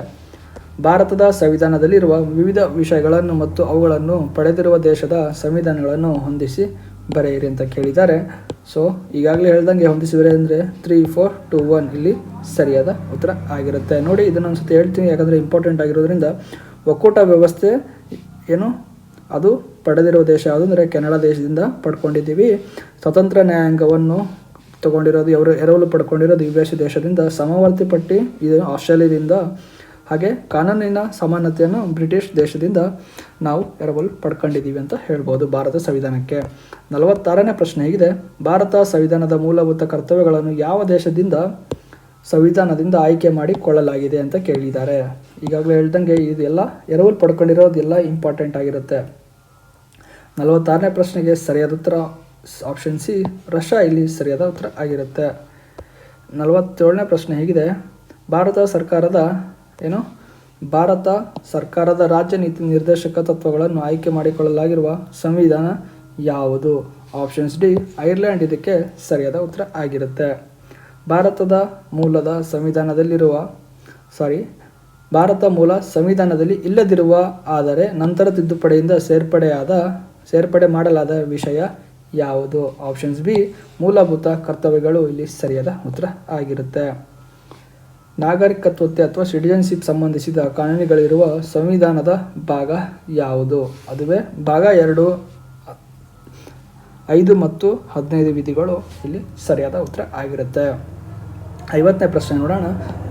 Speaker 1: ಭಾರತದ ಸಂವಿಧಾನದಲ್ಲಿರುವ ವಿವಿಧ ವಿಷಯಗಳನ್ನು ಮತ್ತು ಅವುಗಳನ್ನು ಪಡೆದಿರುವ ದೇಶದ ಸಂವಿಧಾನಗಳನ್ನು ಹೊಂದಿಸಿ ಬರೆಯಿರಿ ಅಂತ ಕೇಳಿದ್ದಾರೆ. ಸೊ ಈಗಾಗಲೇ ಹೇಳ್ದಂಗೆ ಹೊಂದಿಸಿದರೆ ಅಂದರೆ 3, 4, 2, 1 ಇಲ್ಲಿ ಸರಿಯಾದ ಉತ್ತರ ಆಗಿರುತ್ತೆ. ನೋಡಿ, ಇದನ್ನು ಒಂದ್ಸತಿ ಹೇಳ್ತೀನಿ ಯಾಕಂದರೆ ಇಂಪಾರ್ಟೆಂಟ್ ಆಗಿರೋದ್ರಿಂದ. ಒಕ್ಕೂಟ ವ್ಯವಸ್ಥೆ ಅದು ಪಡೆದಿರೋ ದೇಶ ಯಾವುದು ಅಂದರೆ ಕೆನಡಾ ದೇಶದಿಂದ ಪಡ್ಕೊಂಡಿದ್ದೀವಿ. ಸ್ವತಂತ್ರ ನ್ಯಾಯಾಂಗವನ್ನು ತಗೊಂಡಿರೋದು ಎರವಲು ಪಡ್ಕೊಂಡಿರೋದು US ದೇಶದಿಂದ. ಸಮವರ್ತಿ ಪಟ್ಟಿ ಇದು ಆಸ್ಟ್ರೇಲಿಯಾದಿಂದ. ಹಾಗೆ ಕಾನೂನಿನ ಸಮಾನತೆಯನ್ನು ಬ್ರಿಟಿಷ್ ದೇಶದಿಂದ ನಾವು ಎರವಲು ಪಡ್ಕೊಂಡಿದ್ದೀವಿ ಅಂತ ಹೇಳ್ಬೋದು ಭಾರತ ಸಂವಿಧಾನಕ್ಕೆ. 46ನೇ ಪ್ರಶ್ನೆ ಹೇಗಿದೆ, ಭಾರತ ಸಂವಿಧಾನದ ಮೂಲಭೂತ ಕರ್ತವ್ಯಗಳನ್ನು ಯಾವ ದೇಶದಿಂದ ಸಂವಿಧಾನದಿಂದ ಆಯ್ಕೆ ಮಾಡಿಕೊಳ್ಳಲಾಗಿದೆ ಅಂತ ಕೇಳಿದ್ದಾರೆ. ಈಗಾಗಲೇ ಹೇಳ್ದಂಗೆ ಇದೆಲ್ಲ ಎರವಲು ಪಡ್ಕೊಂಡಿರೋದೆಲ್ಲ ಇಂಪಾರ್ಟೆಂಟ್ ಆಗಿರುತ್ತೆ. 46ನೇ ಪ್ರಶ್ನೆಗೆ ಸರಿಯಾದ ಉತ್ತರ ಆಪ್ಷನ್ ಸಿ ರಷ್ಯಾ ಇಲ್ಲಿ ಸರಿಯಾದ ಉತ್ತರ ಆಗಿರುತ್ತೆ. 47ನೇ ಪ್ರಶ್ನೆ ಹೇಗಿದೆ, ಭಾರತ ಸರ್ಕಾರದ ರಾಜ್ಯ ನೀತಿ ನಿರ್ದೇಶಕ ತತ್ವಗಳನ್ನು ಆಯ್ಕೆ ಮಾಡಿಕೊಳ್ಳಲಾಗಿರುವ ಸಂವಿಧಾನ ಯಾವುದು? ಆಪ್ಷನ್ಸ್ ಡಿ ಐರ್ಲೆಂಡ್ ಇದಕ್ಕೆ ಸರಿಯಾದ ಉತ್ತರ ಆಗಿರುತ್ತೆ. ಭಾರತ ಮೂಲ ಸಂವಿಧಾನದಲ್ಲಿ ಇಲ್ಲದಿರುವ ಆದರೆ ನಂತರ ತಿದ್ದುಪಡಿಯಿಂದ ಸೇರ್ಪಡೆ ಮಾಡಲಾದ ವಿಷಯ ಯಾವುದು? ಆಪ್ಷನ್ಸ್ ಬಿ ಮೂಲಭೂತ ಕರ್ತವ್ಯಗಳು ಇಲ್ಲಿ ಸರಿಯಾದ ಉತ್ತರ ಆಗಿರುತ್ತೆ. ನಾಗರಿಕತ್ವತೆ ಅಥವಾ ಸಿಟಿಜನ್ಶಿಪ್ ಸಂಬಂಧಿಸಿದ ಕಾನೂನುಗಳಿರುವ ಸಂವಿಧಾನದ ಭಾಗ ಯಾವುದು? ಅದುವೇ ಭಾಗ 2, 5 ಮತ್ತು 15 ವಿಧಿಗಳು ಇಲ್ಲಿ ಸರಿಯಾದ ಉತ್ತರ ಆಗಿರುತ್ತೆ. 50ನೇ ಪ್ರಶ್ನೆ ನೋಡೋಣ.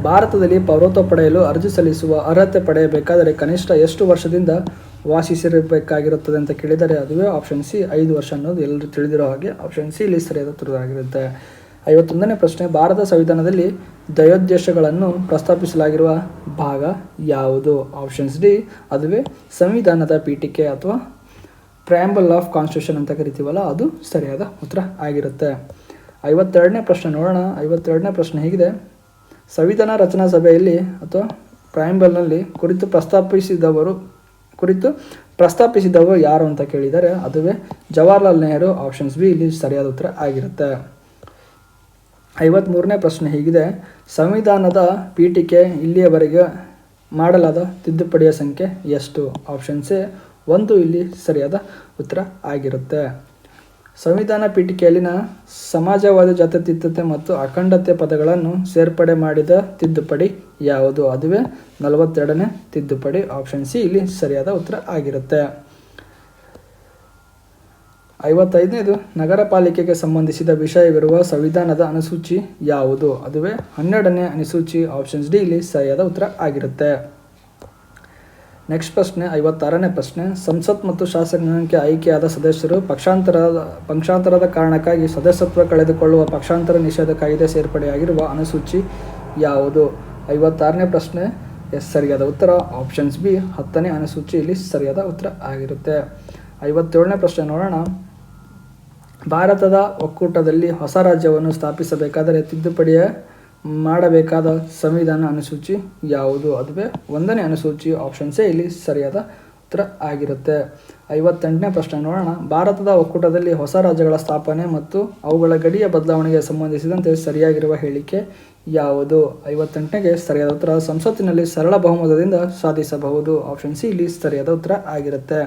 Speaker 1: ಭಾರತದಲ್ಲಿ ಪೌರತ್ವ ಪಡೆಯಲು ಅರ್ಜಿ ಸಲ್ಲಿಸುವ ಅರ್ಹತೆ ಪಡೆಯಬೇಕಾದರೆ ಕನಿಷ್ಠ ಎಷ್ಟು ವರ್ಷದಿಂದ ವಾಸಿಸಿರಬೇಕಾಗಿರುತ್ತದೆ ಅಂತ ಕೇಳಿದರೆ ಅದುವೇ ಆಪ್ಷನ್ ಸಿ 5 ವರ್ಷ ಅನ್ನೋದು ಎಲ್ಲರೂ ತಿಳಿದಿರೋ ಹಾಗೆ ಆಪ್ಷನ್ ಸಿ ಇಲ್ಲಿ ಸರಿಯಾದ ಉತ್ತರ ಆಗಿರುತ್ತೆ. 51ನೇ ಪ್ರಶ್ನೆ, ಭಾರತ ಸಂವಿಧಾನದಲ್ಲಿ ಧ್ಯೇಯೋದ್ದೇಶಗಳನ್ನು ಪ್ರಸ್ತಾಪಿಸಲಾಗಿರುವ ಭಾಗ ಯಾವುದು? ಆಪ್ಷನ್ಸ್ ಡಿ ಅದುವೇ ಸಂವಿಧಾನದ ಪೀಠಿಕೆ ಅಥವಾ ಪ್ರಿಯಾಂಬಲ್ ಆಫ್ ಕಾನ್ಸ್ಟಿಟ್ಯೂಷನ್ ಅಂತ ಕರಿತೀವಲ್ಲ, ಅದು ಸರಿಯಾದ ಉತ್ತರ ಆಗಿರುತ್ತೆ. 52ನೇ ಪ್ರಶ್ನೆ ನೋಡೋಣ. 52ನೇ ಪ್ರಶ್ನೆ ಹೇಗಿದೆ, ಸಂವಿಧಾನ ರಚನಾ ಸಭೆಯಲ್ಲಿ ಅಥವಾ ಪ್ರಿಯಾಂಬಲ್ನಲ್ಲಿ ಕುರಿತು ಪ್ರಸ್ತಾಪಿಸಿದವರು ಯಾರು ಅಂತ ಕೇಳಿದರೆ ಅದುವೇ ಜವಾಹರ್ಲಾಲ್ ನೆಹರು. ಆಪ್ಷನ್ಸ್ ಬಿ ಇಲ್ಲಿ ಸರಿಯಾದ ಉತ್ತರ ಆಗಿರುತ್ತೆ. 53ನೇ ಪ್ರಶ್ನೆ ಹೀಗಿದೆ, ಸಂವಿಧಾನದ ಪೀಠಿಕೆ ಇಲ್ಲಿಯವರೆಗೆ ಮಾಡಲಾದ ತಿದ್ದುಪಡಿಯ ಸಂಖ್ಯೆ ಎಷ್ಟು? ಆಪ್ಷನ್ ಎ 1 ಇಲ್ಲಿ ಸರಿಯಾದ ಉತ್ತರ ಆಗಿರುತ್ತೆ. ಸಂವಿಧಾನ ಪೀಠಿಕೆಯಲ್ಲಿನ ಸಮಾಜವಾದ ಜಾತ್ಯತೀತತೆ ಮತ್ತು ಅಖಂಡತೆ ಪದಗಳನ್ನು ಸೇರ್ಪಡೆ ಮಾಡಿದ ತಿದ್ದುಪಡಿ ಯಾವುದು? ಅದುವೇ 42ನೇ ತಿದ್ದುಪಡಿ. ಆಪ್ಷನ್ ಸಿ ಇಲ್ಲಿ ಸರಿಯಾದ ಉತ್ತರ ಆಗಿರುತ್ತೆ. 55ನೇದು, ನಗರ ಪಾಲಿಕೆಗೆ ಸಂಬಂಧಿಸಿದ ವಿಷಯವಿರುವ ಸಂವಿಧಾನದ ಅನುಸೂಚಿ ಯಾವುದು? ಅದುವೇ 12ನೇ ಅನುಸೂಚಿ. ಆಪ್ಷನ್ಸ್ ಡಿ ಇಲ್ಲಿ ಸರಿಯಾದ ಉತ್ತರ ಆಗಿರುತ್ತೆ. ನೆಕ್ಸ್ಟ್ ಪ್ರಶ್ನೆ 56ನೇ ಪ್ರಶ್ನೆ, ಸಂಸತ್ ಮತ್ತು ಶಾಸಕಾಂಗಕ್ಕೆ ಆಯ್ಕೆಯಾದ ಸದಸ್ಯರು ಪಕ್ಷಾಂತರದ ಕಾರಣಕ್ಕಾಗಿ ಸದಸ್ಯತ್ವ ಕಳೆದುಕೊಳ್ಳುವ ಪಕ್ಷಾಂತರ ನಿಷೇಧ ಕಾಯ್ದೆ ಸೇರ್ಪಡೆಯಾಗಿರುವ ಅನುಸೂಚಿ ಯಾವುದು? 56ನೇ ಪ್ರಶ್ನೆ ಸರಿಯಾದ ಉತ್ತರ ಆಪ್ಷನ್ಸ್ ಬಿ 10ನೇ ಅನುಸೂಚಿ ಇಲ್ಲಿ ಸರಿಯಾದ ಉತ್ತರ ಆಗಿರುತ್ತೆ. 57ನೇ ಪ್ರಶ್ನೆ ನೋಡೋಣ. ಭಾರತದ ಒಕ್ಕೂಟದಲ್ಲಿ ಹೊಸ ರಾಜ್ಯವನ್ನು ಸ್ಥಾಪಿಸಬೇಕಾದರೆ ತಿದ್ದುಪಡಿ ಮಾಡಬೇಕಾದ ಸಂವಿಧಾನ ಅನುಸೂಚಿ ಯಾವುದು? ಅದುವೇ 1ನೇ ಅನುಸೂಚಿ. ಆಪ್ಷನ್ ಎ ಇಲ್ಲಿ ಸರಿಯಾದ ಉತ್ತರ ಆಗಿರುತ್ತೆ. 58ನೇ ಪ್ರಶ್ನೆ ನೋಡೋಣ. ಭಾರತದ ಒಕ್ಕೂಟದಲ್ಲಿ ಹೊಸ ರಾಜ್ಯಗಳ ಸ್ಥಾಪನೆ ಮತ್ತು ಅವುಗಳ ಗಡಿಯ ಬದಲಾವಣೆಗೆ ಸಂಬಂಧಿಸಿದಂತೆ ಸರಿಯಾಗಿರುವ ಹೇಳಿಕೆ ಯಾವುದು? 58ನೇಗೆ ಸರಿಯಾದ ಉತ್ತರ ಸಂಸತ್ತಿನಲ್ಲಿ ಸರಳ ಬಹುಮತದಿಂದ ಸಾಧಿಸಬಹುದು. ಆಪ್ಷನ್ ಸಿ ಇಲ್ಲಿ ಸರಿಯಾದ ಉತ್ತರ ಆಗಿರುತ್ತೆ.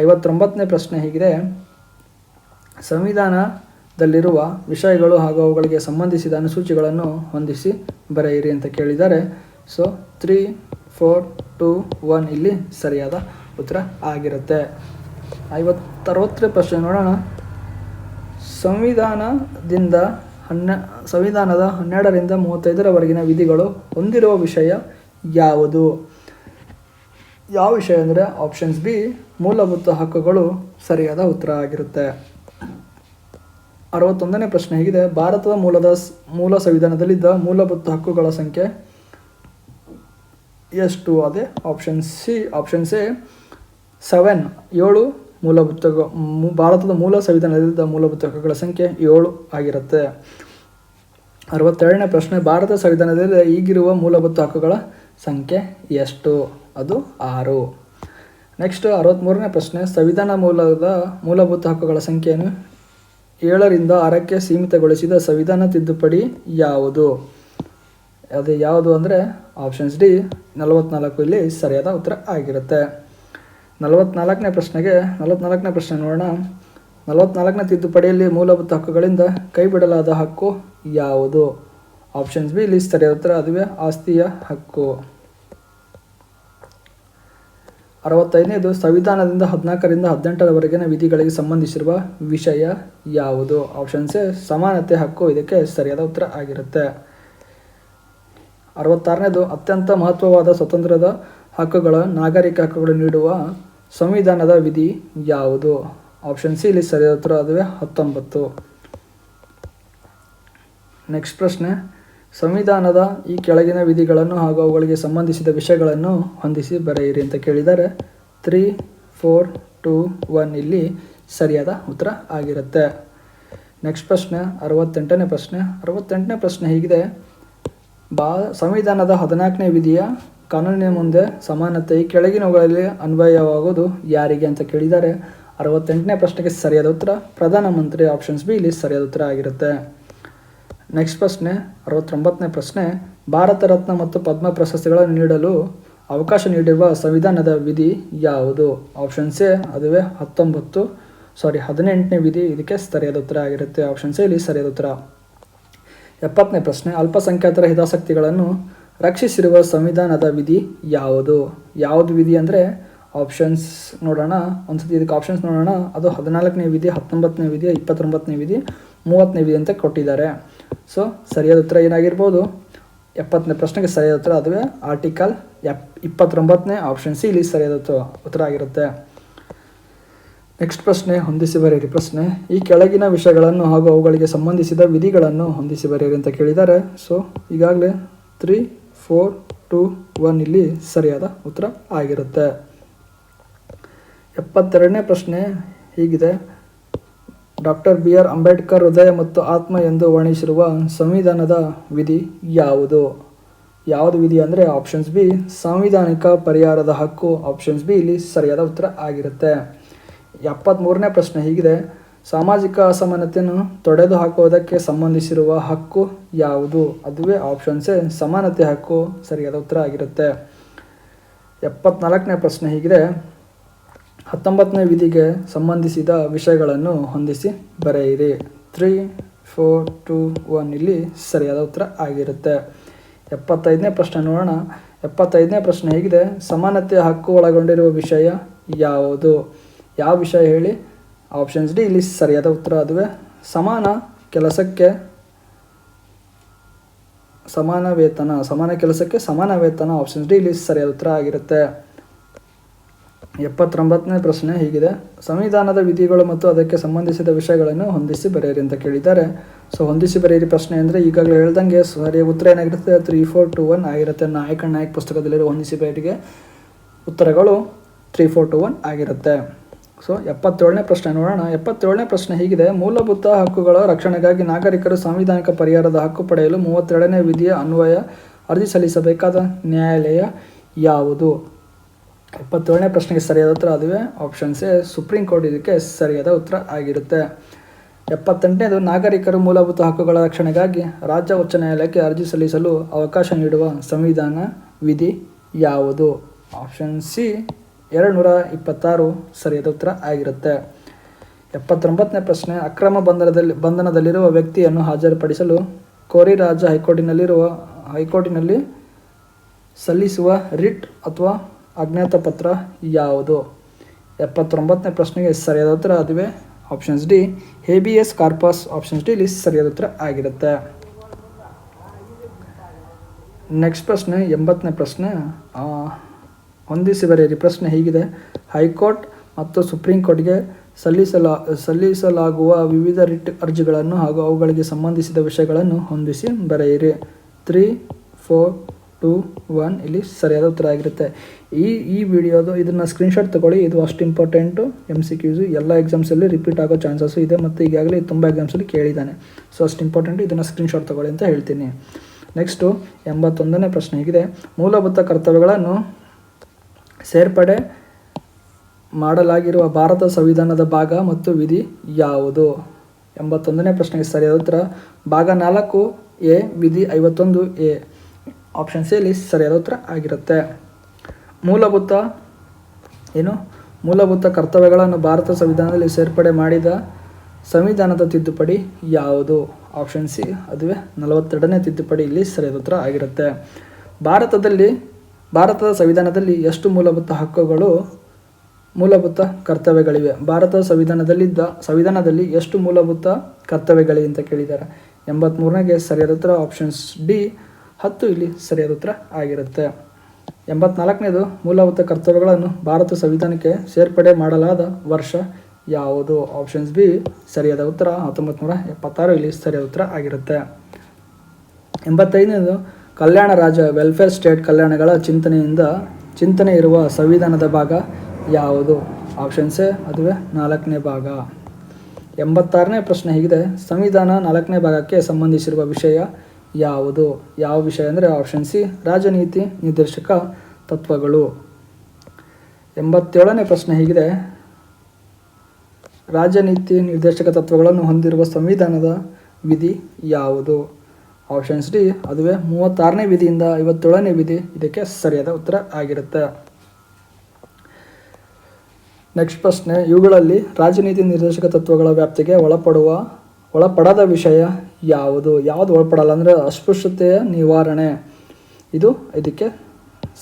Speaker 1: 59ನೇ ಪ್ರಶ್ನೆ ಹೀಗಿದೆ, ಸಂವಿಧಾನದಲ್ಲಿರುವ ವಿಷಯಗಳು ಹಾಗೂ ಅವುಗಳಿಗೆ ಸಂಬಂಧಿಸಿದ ಅನುಸೂಚಿಗಳನ್ನು ಹೊಂದಿಸಿ ಬರೆಯಿರಿ ಅಂತ ಕೇಳಿದ್ದಾರೆ. ಸೊ 3, 4, 2, 1 ಇಲ್ಲಿ ಸರಿಯಾದ ಉತ್ತರ ಆಗಿರುತ್ತೆ. 60ನೇ ಪ್ರಶ್ನೆ ನೋಡೋಣ. ಸಂವಿಧಾನದ 12ರಿಂದ 35ರವರೆಗಿನ ವಿಧಿಗಳು ಹೊಂದಿರುವ ವಿಷಯ ಯಾವುದು? ಯಾವ ವಿಷಯ ಅಂದರೆ ಆಪ್ಷನ್ಸ್ ಬಿ ಮೂಲಭೂತ ಹಕ್ಕುಗಳು ಸರಿಯಾದ ಉತ್ತರ ಆಗಿರುತ್ತೆ. 61ನೇ ಪ್ರಶ್ನೆ ಹೀಗಿದೆ, ಭಾರತದ ಮೂಲ ಸಂವಿಧಾನದಲ್ಲಿದ್ದ ಮೂಲಭೂತ ಹಕ್ಕುಗಳ ಸಂಖ್ಯೆ ಎಷ್ಟು? ಅದೇ ಆಪ್ಷನ್ಸ್ ಎ 7 ಭಾರತದ ಮೂಲ ಸಂವಿಧಾನದಲ್ಲಿದ್ದ ಮೂಲಭೂತ ಹಕ್ಕುಗಳ ಸಂಖ್ಯೆ 7 ಆಗಿರುತ್ತೆ. 62ನೇ ಪ್ರಶ್ನೆ, ಭಾರತ ಸಂವಿಧಾನದಲ್ಲಿ ಈಗಿರುವ ಮೂಲಭೂತ ಹಕ್ಕುಗಳ ಸಂಖ್ಯೆ ಎಷ್ಟು? ಅದು 6. ನೆಕ್ಸ್ಟ್ 63ನೇ ಪ್ರಶ್ನೆ, ಸಂವಿಧಾನ ಮೂಲಭೂತ ಹಕ್ಕುಗಳ ಸಂಖ್ಯೆಯನ್ನು 7ರಿಂದ 6ಕ್ಕೆ ಸೀಮಿತಗೊಳಿಸಿದ ಸಂವಿಧಾನ ತಿದ್ದುಪಡಿ ಯಾವುದು? ಅದು ಯಾವುದು ಅಂದರೆ ಆಪ್ಷನ್ಸ್ ಡಿ 44 ಇಲ್ಲಿ ಸರಿಯಾದ ಉತ್ತರ ಆಗಿರುತ್ತೆ. 44ನೇ ಪ್ರಶ್ನೆ ನೋಡೋಣ. 44ನೇ ತಿದ್ದುಪಡಿಯಲ್ಲಿ ಮೂಲಭೂತ ಹಕ್ಕುಗಳಿಂದ ಕೈಬಿಡಲಾದ ಹಕ್ಕು ಯಾವುದು? ಆಪ್ಷನ್ಸ್ ಬಿ ಇಲ್ಲಿ ಸರಿಯಾದ ಉತ್ತರ, ಅದುವೇ ಆಸ್ತಿಯ ಹಕ್ಕು. 65ನೇದು, ಸಂವಿಧಾನದಿಂದ 14ರಿಂದ 18ರವರೆಗಿನ ವಿಧಿಗಳಿಗೆ ಸಂಬಂಧಿಸಿರುವ ವಿಷಯ ಯಾವುದು? ಆಪ್ಷನ್ಸ್ ಎ ಸಮಾನತೆ ಹಕ್ಕು ಇದಕ್ಕೆ ಸರಿಯಾದ ಉತ್ತರ ಆಗಿರುತ್ತೆ. 66ನೇದು, ಅತ್ಯಂತ ಮಹತ್ವವಾದ ಸ್ವತಂತ್ರದ ಹಕ್ಕುಗಳ ನಾಗರಿಕ ಹಕ್ಕುಗಳು ನೀಡುವ ಸಂವಿಧಾನದ ವಿಧಿ ಯಾವುದು? ಆಪ್ಷನ್ ಸಿ ಇಲ್ಲಿ ಸರಿಯಾದ ಉತ್ತರ, ಅದುವೇ 19. ನೆಕ್ಸ್ಟ್ ಪ್ರಶ್ನೆ, ಸಂವಿಧಾನದ ಈ ಕೆಳಗಿನ ವಿಧಿಗಳನ್ನು ಹಾಗೂ ಅವುಗಳಿಗೆ ಸಂಬಂಧಿಸಿದ ವಿಷಯಗಳನ್ನು ಹೊಂದಿಸಿ ಬರೆಯಿರಿ ಅಂತ ಕೇಳಿದ್ದಾರೆ. 3, 4, 2, 1 ಇಲ್ಲಿ ಸರಿಯಾದ ಉತ್ತರ ಆಗಿರುತ್ತೆ. ನೆಕ್ಸ್ಟ್ ಪ್ರಶ್ನೆ 68ನೇ ಪ್ರಶ್ನೆ ಹೀಗಿದೆ, ಸಂವಿಧಾನದ 14ನೇ ವಿಧಿಯ ಕಾನೂನಿನ ಮುಂದೆ ಸಮಾನತೆ ಈ ಕೆಳಗಿನವುಗಳಲ್ಲಿ ಅನ್ವಯವಾಗುವುದು ಯಾರಿಗೆ ಅಂತ ಕೇಳಿದ್ದಾರೆ. 68ನೇ ಪ್ರಶ್ನೆಗೆ ಸರಿಯಾದ ಉತ್ತರ ಪ್ರಧಾನಮಂತ್ರಿ. ಆಪ್ಷನ್ಸ್ ಬಿ ಇಲ್ಲಿ ಸರಿಯಾದ ಉತ್ತರ ಆಗಿರುತ್ತೆ. ನೆಕ್ಸ್ಟ್ ಪ್ರಶ್ನೆ 69ನೇ ಪ್ರಶ್ನೆ, ಭಾರತ ರತ್ನ ಮತ್ತು ಪದ್ಮ ಪ್ರಶಸ್ತಿಗಳನ್ನು ನೀಡಲು ಅವಕಾಶ ನೀಡಿರುವ ಸಂವಿಧಾನದ ವಿಧಿ ಯಾವುದು? ಆಪ್ಷನ್ಸ್ ಎ ಅದುವೇ 18ನೇ ವಿಧಿ ಇದಕ್ಕೆ ಸರಿಯಾದ ಉತ್ತರ ಆಗಿರುತ್ತೆ. ಆಪ್ಷನ್ಸ್ ಎ ಇಲ್ಲಿ ಸರಿಯಾದ ಉತ್ತರ. 70ನೇ ಪ್ರಶ್ನೆ, ಅಲ್ಪಸಂಖ್ಯಾತರ ಹಿತಾಸಕ್ತಿಗಳನ್ನು ರಕ್ಷಿಸಿರುವ ಸಂವಿಧಾನದ ವಿಧಿ ಯಾವುದು? ಯಾವುದು ವಿಧಿ ಅಂದರೆ ಆಪ್ಷನ್ಸ್ ನೋಡೋಣ, ಒಂದ್ಸತಿ ಇದಕ್ಕೆ ಆಪ್ಷನ್ಸ್ ನೋಡೋಣ. ಅದು 14ನೇ ವಿಧಿ, 19ನೇ ವಿಧಿ, 29ನೇ ವಿಧಿ, 30ನೇ ವಿಧಿ ಅಂತ ಕೊಟ್ಟಿದ್ದಾರೆ. ಸೊ ಸರಿಯಾದ ಉತ್ತರ ಏನಾಗಿರ್ಬೋದು? 70ನೇ ಪ್ರಶ್ನೆಗೆ ಸರಿಯಾದ ಉತ್ತರ ಅದುವೇ ಆರ್ಟಿಕಲ್ 29ನೇ. ಆಪ್ಷನ್ ಸಿ ಇಲ್ಲಿ ಸರಿಯಾದ ಉತ್ತರ ಆಗಿರುತ್ತೆ. ನೆಕ್ಸ್ಟ್ ಪ್ರಶ್ನೆ ಹೊಂದಿಸಿ ಬರೆಯಿರಿ ಪ್ರಶ್ನೆ, ಈ ಕೆಳಗಿನ ವಿಷಯಗಳನ್ನು ಹಾಗೂ ಅವುಗಳಿಗೆ ಸಂಬಂಧಿಸಿದ ವಿಧಿಗಳನ್ನು ಹೊಂದಿಸಿ ಬರೆಯಿರಿ ಅಂತ ಕೇಳಿದ್ದಾರೆ. ಸೊ ಈಗಾಗಲೇ 3, 4, 2, 1 ಇಲ್ಲಿ ಸರಿಯಾದ ಉತ್ತರ ಆಗಿರುತ್ತೆ. 72ನೇ ಪ್ರಶ್ನೆ ಹೀಗಿದೆ, ಡಾಕ್ಟರ್ BR ಅಂಬೇಡ್ಕರ್ ಹೃದಯ ಮತ್ತು ಆತ್ಮ ಎಂದು ವರ್ಣಿಸಿರುವ ಸಂವಿಧಾನದ ವಿಧಿ ಯಾವುದು? ಯಾವುದು ವಿಧಿ ಅಂದರೆ ಆಪ್ಷನ್ಸ್ ಬಿ ಸಾಂವಿಧಾನಿಕ ಪರಿಹಾರದ ಹಕ್ಕು. ಆಪ್ಷನ್ಸ್ ಬಿ ಇಲ್ಲಿ ಸರಿಯಾದ ಉತ್ತರ ಆಗಿರುತ್ತೆ. 73ನೇ ಪ್ರಶ್ನೆ ಹೀಗಿದೆ, ಸಾಮಾಜಿಕ ಅಸಮಾನತೆಯನ್ನು ತೊಡೆದು ಹಾಕುವುದಕ್ಕೆ ಸಂಬಂಧಿಸಿರುವ ಹಕ್ಕು ಯಾವುದು? ಅದುವೇ ಆಪ್ಷನ್ಸ್ ಎ ಸಮಾನತೆ ಹಕ್ಕು ಸರಿಯಾದ ಉತ್ತರ ಆಗಿರುತ್ತೆ. 74ನೇ ಪ್ರಶ್ನೆ ಹೀಗಿದೆ. 19ನೇ ವಿಧಿಗೆ ಸಂಬಂಧಿಸಿದ ವಿಷಯಗಳನ್ನು ಹೊಂದಿಸಿ ಬರೆಯಿರಿ. 3, 4, 2, 1 ಇಲ್ಲಿ ಸರಿಯಾದ ಉತ್ತರ ಆಗಿರುತ್ತೆ. 75ನೇ ಪ್ರಶ್ನೆ ನೋಡೋಣ. 75ನೇ ಪ್ರಶ್ನೆ ಹೇಗಿದೆ. ಸಮಾನತೆಯ ಹಕ್ಕು ಒಳಗೊಂಡಿರುವ ವಿಷಯ ಯಾವುದು? ಯಾವ ವಿಷಯ ಹೇಳಿ? ಆಪ್ಷನ್ಸ್ ಡಿ ಇಲ್ಲಿ ಸರಿಯಾದ ಉತ್ತರ. ಅದುವೇ ಸಮಾನ ಕೆಲಸಕ್ಕೆ ಸಮಾನ ವೇತನ. ಸಮಾನ ಕೆಲಸಕ್ಕೆ ಸಮಾನ ವೇತನ. ಆಪ್ಷನ್ಸ್ ಡಿ ಇಲ್ಲಿ ಸರಿಯಾದ ಉತ್ತರ ಆಗಿರುತ್ತೆ. 79ನೇ ಪ್ರಶ್ನೆ ಹೀಗಿದೆ. ಸಂವಿಧಾನದ ವಿಧಿಗಳು ಮತ್ತು ಅದಕ್ಕೆ ಸಂಬಂಧಿಸಿದ ವಿಷಯಗಳನ್ನು ಹೊಂದಿಸಿ ಬರೆಯಿರಿ ಅಂತ ಕೇಳಿದ್ದಾರೆ. ಸೊ ಹೊಂದಿಸಿ ಬರೆಯಿರಿ ಪ್ರಶ್ನೆ ಅಂದರೆ ಈಗಾಗಲೇ ಹೇಳ್ದಂಗೆ ಸರಿಯಾದ ಉತ್ತರ ಏನಾಗಿರುತ್ತೆ? 3, 4, 2, 1 ಆಗಿರುತ್ತೆ. ನಾಯಕ ಪುಸ್ತಕದಲ್ಲಿರುವ ಹೊಂದಿಸಿ ಬರೆಯಿರಿಗೆ ಉತ್ತರಗಳು 3, 4, 2, 1 ಆಗಿರುತ್ತೆ. ಸೊ 77ನೇ ಪ್ರಶ್ನೆ ನೋಡೋಣ. 77ನೇ ಪ್ರಶ್ನೆ ಹೀಗಿದೆ. ಮೂಲಭೂತ ಹಕ್ಕುಗಳ ರಕ್ಷಣೆಗಾಗಿ ನಾಗರಿಕರು ಸಾಂವಿಧಾನಿಕ ಪರಿಹಾರದ ಹಕ್ಕು ಪಡೆಯಲು 32ನೇ ವಿಧಿಯ ಅನ್ವಯ ಅರ್ಜಿ ಸಲ್ಲಿಸಬೇಕಾದ ನ್ಯಾಯಾಲಯ ಯಾವುದು? 77ನೇ ಪ್ರಶ್ನೆಗೆ ಸರಿಯಾದ ಉತ್ತರ ಅದುವೇ ಆಪ್ಷನ್ಸ್ ಎ ಸುಪ್ರೀಂ ಕೋರ್ಟ್ ಇದಕ್ಕೆ ಸರಿಯಾದ ಉತ್ತರ ಆಗಿರುತ್ತೆ. 78ನೇದು ನಾಗರಿಕರು ಮೂಲಭೂತ ಹಕ್ಕುಗಳ ರಕ್ಷಣೆಗಾಗಿ ರಾಜ್ಯ ಉಚ್ಚ ನ್ಯಾಯಾಲಯಕ್ಕೆ ಅರ್ಜಿ ಸಲ್ಲಿಸಲು ಅವಕಾಶ ನೀಡುವ ಸಂವಿಧಾನ ವಿಧಿ ಯಾವುದು? ಆಪ್ಷನ್ ಸಿ 226 ಸರಿಯಾದ ಉತ್ತರ ಆಗಿರುತ್ತೆ. 79ನೇ ಪ್ರಶ್ನೆ. ಅಕ್ರಮ ಬಂಧನದಲ್ಲಿರುವ ವ್ಯಕ್ತಿಯನ್ನು ಹಾಜರುಪಡಿಸಲು ಕೋರಿ ರಾಜ್ಯ ಹೈಕೋರ್ಟಿನಲ್ಲಿ ಸಲ್ಲಿಸುವ ರಿಟ್ ಅಥವಾ ಅಜ್ಞಾತ ಪತ್ರ ಯಾವುದು? 79ನೇ ಪ್ರಶ್ನೆಗೆ ಸರಿಯಾದ ಉತ್ತರ ಅದುವೇ options D habeas corpus. Options D ಇಲ್ಲಿ ಸರಿಯಾದ ಉತ್ತರ ಆಗಿರುತ್ತೆ. ನೆಕ್ಸ್ಟ್ ಪ್ರಶ್ನೆ 80ನೇ ಪ್ರಶ್ನೆ. ಹೊಂದಿಸಿ ಬರೆಯಿರಿ ಪ್ರಶ್ನೆ ಹೀಗಿದೆ. ಹೈಕೋರ್ಟ್ ಮತ್ತು ಸುಪ್ರೀಂ ಕೋರ್ಟ್ಗೆ ಸಲ್ಲಿಸಲಾಗುವ ವಿವಿಧ ರಿಟ್ ಅರ್ಜಿಗಳನ್ನು ಹಾಗೂ ಅವುಗಳಿಗೆ ಸಂಬಂಧಿಸಿದ ವಿಷಯಗಳನ್ನು ಹೊಂದಿಸಿ ಬರೆಯಿರಿ. 3, 4, 2, 1 ಇಲ್ಲಿ ಸರಿಯಾದ ಉತ್ತರ ಆಗಿರುತ್ತೆ. ಈ ವಿಡಿಯೋದು ಇದನ್ನು ಸ್ಕ್ರೀನ್ಶಾಟ್ ತೊಗೊಳ್ಳಿ. ಇದು ಅಷ್ಟು ಇಂಪಾರ್ಟೆಂಟು. MCQs ಎಲ್ಲ ಎಕ್ಸಾಮ್ಸಲ್ಲಿ ರಿಪೀಟ್ ಆಗೋ ಚಾನ್ಸಸ್ಸು ಇದೆ ಮತ್ತು ಈಗಾಗಲೇ ತುಂಬ ಎಕ್ಸಾಮ್ಸಲ್ಲಿ ಕೇಳಿದ್ದಾನೆ. ಸೊ ಅಷ್ಟು ಇಂಪಾರ್ಟೆಂಟು. ಇದನ್ನು ಸ್ಕ್ರೀನ್ಶಾಟ್ ತೊಗೊಳ್ಳಿ ಅಂತ ಹೇಳ್ತೀನಿ. ನೆಕ್ಸ್ಟು 81ನೇ ಪ್ರಶ್ನೆ ಹೀಗಿದೆ. ಮೂಲಭೂತ ಕರ್ತವ್ಯಗಳನ್ನು ಸೇರ್ಪಡೆ ಮಾಡಲಾಗಿರುವ ಭಾರತ ಸಂವಿಧಾನದ ಭಾಗ ಮತ್ತು ವಿಧಿ ಯಾವುದು? 81ನೇ ಪ್ರಶ್ನೆಗೆ ಸರಿಯಾದ ಉತ್ತರ ಭಾಗ 4A ವಿಧಿ 51A. ಆಪ್ಷನ್ ಸಿ ಇಲ್ಲಿ ಸರಿಯಾದ ಉತ್ತರ ಆಗಿರುತ್ತೆ. ಮೂಲಭೂತ ಕರ್ತವ್ಯಗಳನ್ನು ಭಾರತ ಸಂವಿಧಾನದಲ್ಲಿ ಸೇರ್ಪಡೆ ಮಾಡಿದ ಸಂವಿಧಾನದ ತಿದ್ದುಪಡಿ ಯಾವುದು? ಆಪ್ಷನ್ ಸಿ ಅದುವೇ 42ನೇ ತಿದ್ದುಪಡಿ ಇಲ್ಲಿ ಸರಿಯಾದ ಉತ್ತರ ಆಗಿರುತ್ತೆ. ಭಾರತದ ಸಂವಿಧಾನದಲ್ಲಿ ಎಷ್ಟು ಮೂಲಭೂತ ಕರ್ತವ್ಯಗಳಿವೆ? ಭಾರತದ ಸಂವಿಧಾನದಲ್ಲಿ ಎಷ್ಟು ಮೂಲಭೂತ ಕರ್ತವ್ಯಗಳಿವೆ ಅಂತ ಕೇಳಿದ್ದಾರೆ. 83ನೇಗೆ ಸರಿಯಾದ ಉತ್ತರ ಆಪ್ಷನ್ಸ್ ಡಿ 10 ಇಲ್ಲಿ ಸರಿಯಾದ ಉತ್ತರ ಆಗಿರುತ್ತೆ. 84ನೇದು ಮೂಲಭೂತ ಕರ್ತವ್ಯಗಳನ್ನು ಭಾರತ ಸಂವಿಧಾನಕ್ಕೆ ಸೇರ್ಪಡೆ ಮಾಡಲಾದ ವರ್ಷ ಯಾವುದು? ಆಪ್ಷನ್ಸ್ ಬಿ ಸರಿಯಾದ ಉತ್ತರ 1976 ಇಲ್ಲಿ ಸರಿಯಾದ ಉತ್ತರ ಆಗಿರುತ್ತೆ. 85ನೇದು ಕಲ್ಯಾಣ ರಾಜ್ಯ ವೆಲ್ಫೇರ್ ಸ್ಟೇಟ್ ಕಲ್ಯಾಣಗಳ ಚಿಂತನೆ ಇರುವ ಸಂವಿಧಾನದ ಭಾಗ ಯಾವುದು? ಆಪ್ಷನ್ಸ್ ಎ ಅದುವೇ 4ನೇ ಭಾಗ. 86ನೇ ಪ್ರಶ್ನೆ ಹೀಗಿದೆ. ಸಂವಿಧಾನ 4ನೇ ಭಾಗಕ್ಕೆ ಸಂಬಂಧಿಸಿರುವ ವಿಷಯ ಯಾವುದು? ಯಾವ ವಿಷಯ ಅಂದರೆ ಆಪ್ಷನ್ ಸಿ ರಾಜನೀತಿ ನಿರ್ದೇಶಕ ತತ್ವಗಳು. 87ನೇ ಪ್ರಶ್ನೆ ಹೀಗಿದೆ. ರಾಜನೀತಿ ನಿರ್ದೇಶಕ ತತ್ವಗಳನ್ನು ಹೊಂದಿರುವ ಸಂವಿಧಾನದ ವಿಧಿ ಯಾವುದು? ಆಪ್ಷನ್ಸ್ ಡಿ ಅದುವೇ 36ನೇ ವಿಧಿಯಿಂದ 57ನೇ ವಿಧಿ ಇದಕ್ಕೆ ಸರಿಯಾದ ಉತ್ತರ ಆಗಿರುತ್ತೆ. ನೆಕ್ಸ್ಟ್ ಪ್ರಶ್ನೆ. ಇವುಗಳಲ್ಲಿ ರಾಜನೀತಿ ನಿರ್ದೇಶಕ ತತ್ವಗಳ ವ್ಯಾಪ್ತಿಗೆ ಒಳಪಡದ ವಿಷಯ ಯಾವುದು? ಯಾವುದು ಒಳಪಡಲ್ಲ ಅಂದರೆ ಅಸ್ಪೃಶ್ಯತೆಯ ನಿವಾರಣೆ, ಇದು ಇದಕ್ಕೆ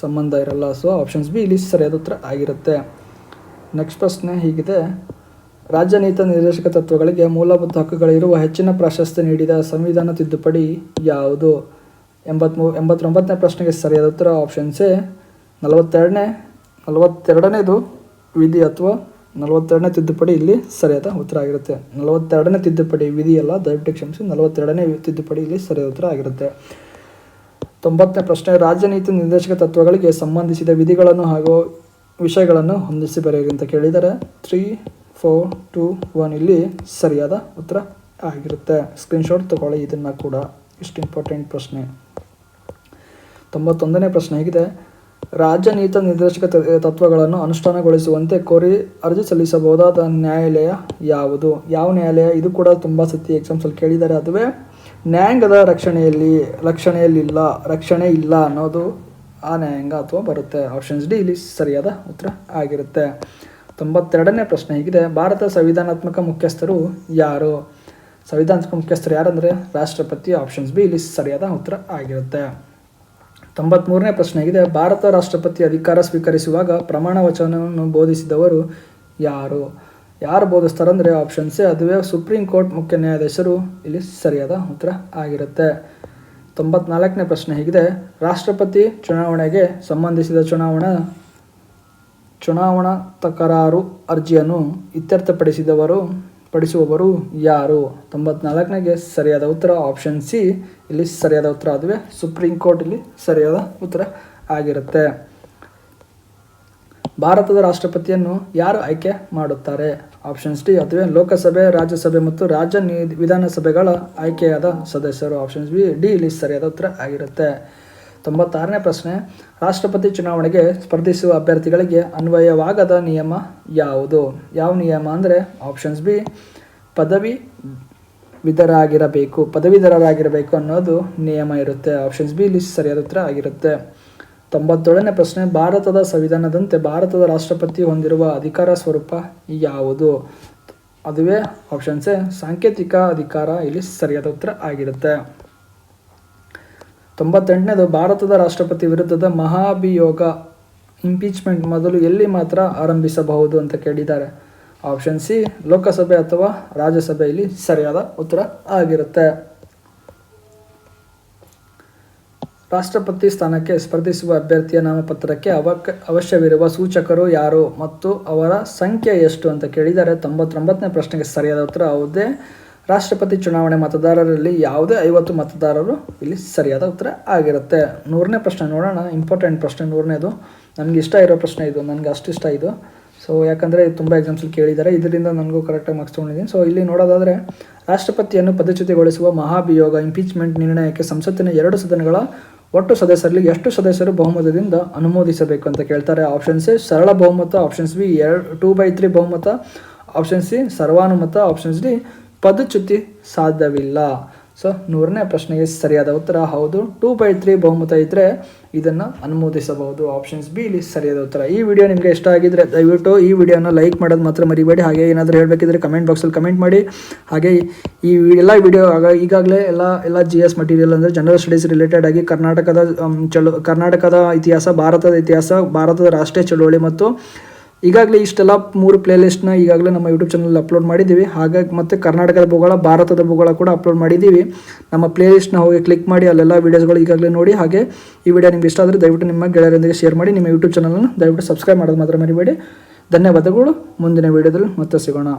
Speaker 1: ಸಂಬಂಧ ಇರಲ್ಲ. ಸೊ ಆಪ್ಷನ್ಸ್ ಬಿ ಇಲ್ಲಿ ಸರಿಯಾದ ಉತ್ತರ ಆಗಿರುತ್ತೆ. ನೆಕ್ಸ್ಟ್ ಪ್ರಶ್ನೆ ಹೀಗಿದೆ. ರಾಜನೀತಿ ನಿರ್ದೇಶಕ ತತ್ವಗಳಿಗೆ ಮೂಲಭೂತ ಹಕ್ಕುಗಳಿರುವ ಹೆಚ್ಚಿನ ಪ್ರಾಶಸ್ತ್ಯ ನೀಡಿದ ಸಂವಿಧಾನ ತಿದ್ದುಪಡಿ ಯಾವುದು? 89ನೇ ಪ್ರಶ್ನೆಗೆ ಸರಿಯಾದ ಉತ್ತರ ಆಪ್ಷನ್ಸ್ ಎ 42ನೇದು ವಿಧಿ ಅಥವಾ 42ನೇ ತಿದ್ದುಪಡಿ ಇಲ್ಲಿ ಸರಿಯಾದ ಉತ್ತರ ಆಗಿರುತ್ತೆ. 42ನೇ ತಿದ್ದುಪಡಿ ವಿಧಿ ಅಲ್ಲ, ದಯವಿಟ್ಟು ಕ್ಷಮಿಸಿ. 42ನೇ ತಿದ್ದುಪಡಿ ಇಲ್ಲಿ ಸರಿಯಾದ ಉತ್ತರ ಆಗಿರುತ್ತೆ. 90ನೇ ಪ್ರಶ್ನೆ. ರಾಜನೀತಿ ನಿರ್ದೇಶಕ ತತ್ವಗಳಿಗೆ ಸಂಬಂಧಿಸಿದ ವಿಧಿಗಳನ್ನು ಹಾಗೂ ವಿಷಯಗಳನ್ನು ಹೊಂದಿಸಿ ಬರೆಯಿರಿ ಅಂತ ಕೇಳಿದರೆ 3, 4, 2, 1 ಇಲ್ಲಿ ಸರಿಯಾದ ಉತ್ತರ ಆಗಿರುತ್ತೆ. ಸ್ಕ್ರೀನ್ಶಾಟ್ ತಗೊಳ್ಳಿ ಇದನ್ನು ಕೂಡ. ಇಷ್ಟು ಇಂಪಾರ್ಟೆಂಟ್ ಪ್ರಶ್ನೆ. 91ನೇ ಪ್ರಶ್ನೆ ಹೇಗಿದೆ. ರಾಜನೀತಿ ನಿರ್ದೇಶಕ ತತ್ವಗಳನ್ನು ಅನುಷ್ಠಾನಗೊಳಿಸುವಂತೆ ಕೋರಿ ಅರ್ಜಿ ಸಲ್ಲಿಸಬಹುದಾದ ನ್ಯಾಯಾಲಯ ಯಾವುದು? ಯಾವ ನ್ಯಾಯಾಲಯ? ಇದು ಕೂಡ ತುಂಬ ಸತಿ ಎಕ್ಸಾಮ್ಸಲ್ಲಿ ಕೇಳಿದ್ದಾರೆ. ಅದುವೇ ನ್ಯಾಯಾಂಗದ ರಕ್ಷಣೆ ಇಲ್ಲ ಅನ್ನೋದು ಆ ನ್ಯಾಯಾಂಗ ಅಥವಾ ಬರುತ್ತೆ. ಆಪ್ಷನ್ಸ್ ಡಿ ಇಲ್ಲಿ ಸರಿಯಾದ ಉತ್ತರ ಆಗಿರುತ್ತೆ. 92ನೇ ಪ್ರಶ್ನೆ ಹೀಗಿದೆ, ಭಾರತ ಸಂವಿಧಾನಾತ್ಮಕ ಮುಖ್ಯಸ್ಥರು ಯಾರು? ಸಂವಿಧಾನಾತ್ಮಕ ಮುಖ್ಯಸ್ಥರು ಯಾರಂದರೆ ರಾಷ್ಟ್ರಪತಿ. ಆಪ್ಷನ್ಸ್ ಬಿ ಇಲ್ಲಿ ಸರಿಯಾದ ಉತ್ತರ ಆಗಿರುತ್ತೆ. 93ನೇ ಪ್ರಶ್ನೆ ಆಗಿದೆ, ಭಾರತ ರಾಷ್ಟ್ರಪತಿ ಅಧಿಕಾರ ಸ್ವೀಕರಿಸುವಾಗ ಪ್ರಮಾಣ ವಚನವನ್ನು ಬೋಧಿಸಿದವರು ಯಾರು? ಯಾರು ಬೋಧಿಸ್ತಾರಂದರೆ ಆಪ್ಷನ್ಸ್ ಎ, ಅದುವೇ ಸುಪ್ರೀಂ ಕೋರ್ಟ್ ಮುಖ್ಯ ನ್ಯಾಯಾಧೀಶರು ಇಲ್ಲಿ ಸರಿಯಾದ ಉತ್ತರ ಆಗಿರುತ್ತೆ. 94ನೇ ಪ್ರಶ್ನೆ ಹೀಗಿದೆ, ರಾಷ್ಟ್ರಪತಿ ಚುನಾವಣೆಗೆ ಸಂಬಂಧಿಸಿದ ಚುನಾವಣಾ ತಕರಾರು ಅರ್ಜಿಯನ್ನು ಇತ್ಯರ್ಥಪಡಿಸುವವರು ಯಾರು? 94ನೇಗೆ ಸರಿಯಾದ ಉತ್ತರ ಆಪ್ಷನ್ ಸಿ ಇಲ್ಲಿ ಸರಿಯಾದ ಉತ್ತರ. ಅದುವೇ ಸುಪ್ರೀಂ ಕೋರ್ಟ್ ಇಲ್ಲಿ ಸರಿಯಾದ ಉತ್ತರ ಆಗಿರುತ್ತೆ. ಭಾರತದ ರಾಷ್ಟ್ರಪತಿಯನ್ನು ಯಾರು ಆಯ್ಕೆ ಮಾಡುತ್ತಾರೆ? ಆಪ್ಷನ್ಸ್ ಡಿ, ಅದುವೇ ಲೋಕಸಭೆ, ರಾಜ್ಯಸಭೆ ಮತ್ತು ರಾಜ್ಯ ವಿಧಾನಸಭೆಗಳ ಆಯ್ಕೆಯಾದ ಸದಸ್ಯರು. ಆಪ್ಷನ್ಸ್ ಡಿ ಇಲ್ಲಿ ಸರಿಯಾದ ಉತ್ತರ ಆಗಿರುತ್ತೆ. 96ನೇ ಪ್ರಶ್ನೆ, ರಾಷ್ಟ್ರಪತಿ ಚುನಾವಣೆಗೆ ಸ್ಪರ್ಧಿಸುವ ಅಭ್ಯರ್ಥಿಗಳಿಗೆ ಅನ್ವಯವಾಗದ ನಿಯಮ ಯಾವುದು? ಯಾವ ನಿಯಮ ಅಂದರೆ ಆಪ್ಷನ್ಸ್ ಬಿ, ಪದವೀಧರರಾಗಿರಬೇಕು ಅನ್ನೋದು ನಿಯಮ ಇರುತ್ತೆ. ಆಪ್ಷನ್ಸ್ ಬಿ ಇಲ್ಲಿ ಸರಿಯಾದ ಉತ್ತರ ಆಗಿರುತ್ತೆ. 97ನೇ ಪ್ರಶ್ನೆ, ಭಾರತದ ಸಂವಿಧಾನದಂತೆ ಭಾರತದ ರಾಷ್ಟ್ರಪತಿ ಹೊಂದಿರುವ ಅಧಿಕಾರ ಸ್ವರೂಪ ಯಾವುದು? ಅದುವೇ ಆಪ್ಷನ್ಸ್ ಎ, ಸಾಂಕೇತಿಕ ಅಧಿಕಾರ ಇಲ್ಲಿ ಸರಿಯಾದ ಉತ್ತರ ಆಗಿರುತ್ತೆ. 98ನೇದು, ಭಾರತದ ರಾಷ್ಟ್ರಪತಿ ವಿರುದ್ಧದ ಮಹಾಭಿಯೋಗ ಇಂಪೀಚ್ಮೆಂಟ್ ಮೊದಲು ಎಲ್ಲಿ ಮಾತ್ರ ಆರಂಭಿಸಬಹುದು ಅಂತ ಕೇಳಿದ್ದಾರೆ. ಆಪ್ಷನ್ ಸಿ, ಲೋಕಸಭೆ ಅಥವಾ ರಾಜ್ಯಸಭೆ ಇಲ್ಲಿ ಸರಿಯಾದ ಉತ್ತರ ಆಗಿರುತ್ತೆ. ರಾಷ್ಟ್ರಪತಿ ಸ್ಥಾನಕ್ಕೆ ಸ್ಪರ್ಧಿಸುವ ಅಭ್ಯರ್ಥಿಯ ನಾಮಪತ್ರಕ್ಕೆ ಅವಶ್ಯವಿರುವ ಸೂಚಕರು ಯಾರು ಮತ್ತು ಅವರ ಸಂಖ್ಯೆ ಎಷ್ಟು ಅಂತ ಕೇಳಿದ್ದಾರೆ. 99ನೇ ಪ್ರಶ್ನೆಗೆ ಸರಿಯಾದ ಉತ್ತರ ಹೌದೇ, ರಾಷ್ಟ್ರಪತಿ ಚುನಾವಣೆ ಮತದಾರರಲ್ಲಿ ಯಾವುದೇ 50 ಮತದಾರರು ಇಲ್ಲಿ ಸರಿಯಾದ ಉತ್ತರ ಆಗಿರುತ್ತೆ. 100ನೇ ಪ್ರಶ್ನೆ ನೋಡೋಣ. ಇಂಪಾರ್ಟೆಂಟ್ ಪ್ರಶ್ನೆ 100ನೇದು. ನನಗೆ ಇಷ್ಟ ಇರೋ ಪ್ರಶ್ನೆ ಇದು, ನನಗೆ ಅಷ್ಟು ಇಷ್ಟ ಇದು. ಸೊ ಯಾಕಂದರೆ ತುಂಬ ಎಕ್ಸಾಮ್ಸಲ್ಲಿ ಕೇಳಿದ್ದಾರೆ, ಇದರಿಂದ ನನಗೂ ಕರೆಕ್ಟಾಗಿ ಮಾರ್ಕ್ಸ್ ತೊಗೊಂಡಿದ್ದೀನಿ. ಸೊ ಇಲ್ಲಿ ನೋಡೋದಾದರೆ, ರಾಷ್ಟ್ರಪತಿಯನ್ನು ಪದಚ್ಯುತಿಗೊಳಿಸುವ ಮಹಾಭಿಯೋಗ ಇಂಪೀಚ್ಮೆಂಟ್ ನಿರ್ಣಯಕ್ಕೆ ಸಂಸತ್ತಿನ 2 ಸದನಗಳ ಒಟ್ಟು ಸದಸ್ಯರಲ್ಲಿ ಎಷ್ಟು ಸದಸ್ಯರು ಬಹುಮತದಿಂದ ಅನುಮೋದಿಸಬೇಕು ಅಂತ ಕೇಳ್ತಾರೆ. ಆಪ್ಷನ್ಸ್ ಎ, ಸರಳ ಬಹುಮತ. ಆಪ್ಷನ್ಸ್ ಬಿ, 2/3 ಬಹುಮತ. ಆಪ್ಷನ್ ಸಿ, ಸರ್ವಾನುಮತ. ಆಪ್ಷನ್ಸ್ ಡಿ, ಪದಚ್ಯುತಿ ಸಾಧ್ಯವಿಲ್ಲ. ಸೊ 100ನೇ ಪ್ರಶ್ನೆಗೆ ಸರಿಯಾದ ಉತ್ತರ ಹೌದು, 2/3 ಬಹುಮತ ಇದ್ದರೆ ಇದನ್ನು ಅನುಮೋದಿಸಬಹುದು. ಆಪ್ಷನ್ಸ್ ಬಿ ಇಲ್ಲಿ ಸರಿಯಾದ ಉತ್ತರ. ಈ ವಿಡಿಯೋ ನಿಮಗೆ ಇಷ್ಟ ಆಗಿದ್ದರೆ ದಯವಿಟ್ಟು ಈ ವಿಡಿಯೋನ ಲೈಕ್ ಮಾಡೋದು ಮಾತ್ರ ಮರಿಬೇಡಿ. ಹಾಗೆ ಏನಾದರೂ ಹೇಳಬೇಕಿದ್ರೆ ಕಮೆಂಟ್ ಬಾಕ್ಸಲ್ಲಿ ಕಮೆಂಟ್ ಮಾಡಿ. ಹಾಗೆ ಈ ಎಲ್ಲ ವಿಡಿಯೋ ಈಗಾಗಲೇ ಎಲ್ಲ GS ಮಟೀರಿಯಲ್ ಅಂದರೆ ಜನರಲ್ ಸ್ಟಡೀಸ್ ರಿಲೇಟೆಡ್ ಆಗಿ ಕರ್ನಾಟಕದ ಇತಿಹಾಸ, ಭಾರತದ ಇತಿಹಾಸ, ಭಾರತದ ರಾಷ್ಟ್ರೀಯ ಚಳುವಳಿ ಮತ್ತು ಈಗಾಗಲೇ ಇಷ್ಟೆಲ್ಲ 3 ಪ್ಲೇಲಿಸ್ಟ್ನ ಈಗಾಗಲೇ ನಮ್ಮ ಯೂಟ್ಯೂಬ್ ಚಾನಲ್ ಅಪ್ಲೋಡ್ ಮಾಡಿದ್ದೀವಿ. ಹಾಗಾಗಿ ಮತ್ತು ಕರ್ನಾಟಕದ ಭೂಗೋಳ, ಭಾರತದ ಭೂಗೋಳ ಕೂಡ ಅಪ್ಲೋಡ್ ಮಾಡಿದ್ದೀವಿ. ನಮ್ಮ ಪ್ಲೇಲಿಸ್ಟ್ನ ಹೋಗಿ ಕ್ಲಿಕ್ ಮಾಡಿ, ಅಲ್ಲೆಲ್ಲ ವೀಡಿಯೋಸ್ಗಳು ಈಗಾಗಲೇ ನೋಡಿ. ಹಾಗೆ ಈ ವಿಡಿಯೋ ನಿಮ್ಗೆ ಇಷ್ಟ ಆದರೆ ದಯವಿಟ್ಟು ನಿಮ್ಮ ಗೆಳೆಯರೊಂದಿಗೆ ಶೇರ್ ಮಾಡಿ. ನಿಮ್ಮ ಯೂಟ್ಯೂಬ್ ಚಾನಲನ್ನು ದಯವಿಟ್ಟು ಸಬ್ಸ್ಕ್ರೈಬ್ ಮಾಡೋದು ಮಾತ್ರ ಮರಿಬೇಡಿ. ಧನ್ಯವಾದಗಳು. ಮುಂದಿನ ವೀಡಿಯೋದಲ್ಲಿ ಮತ್ತೆ ಸಿಗೋಣ.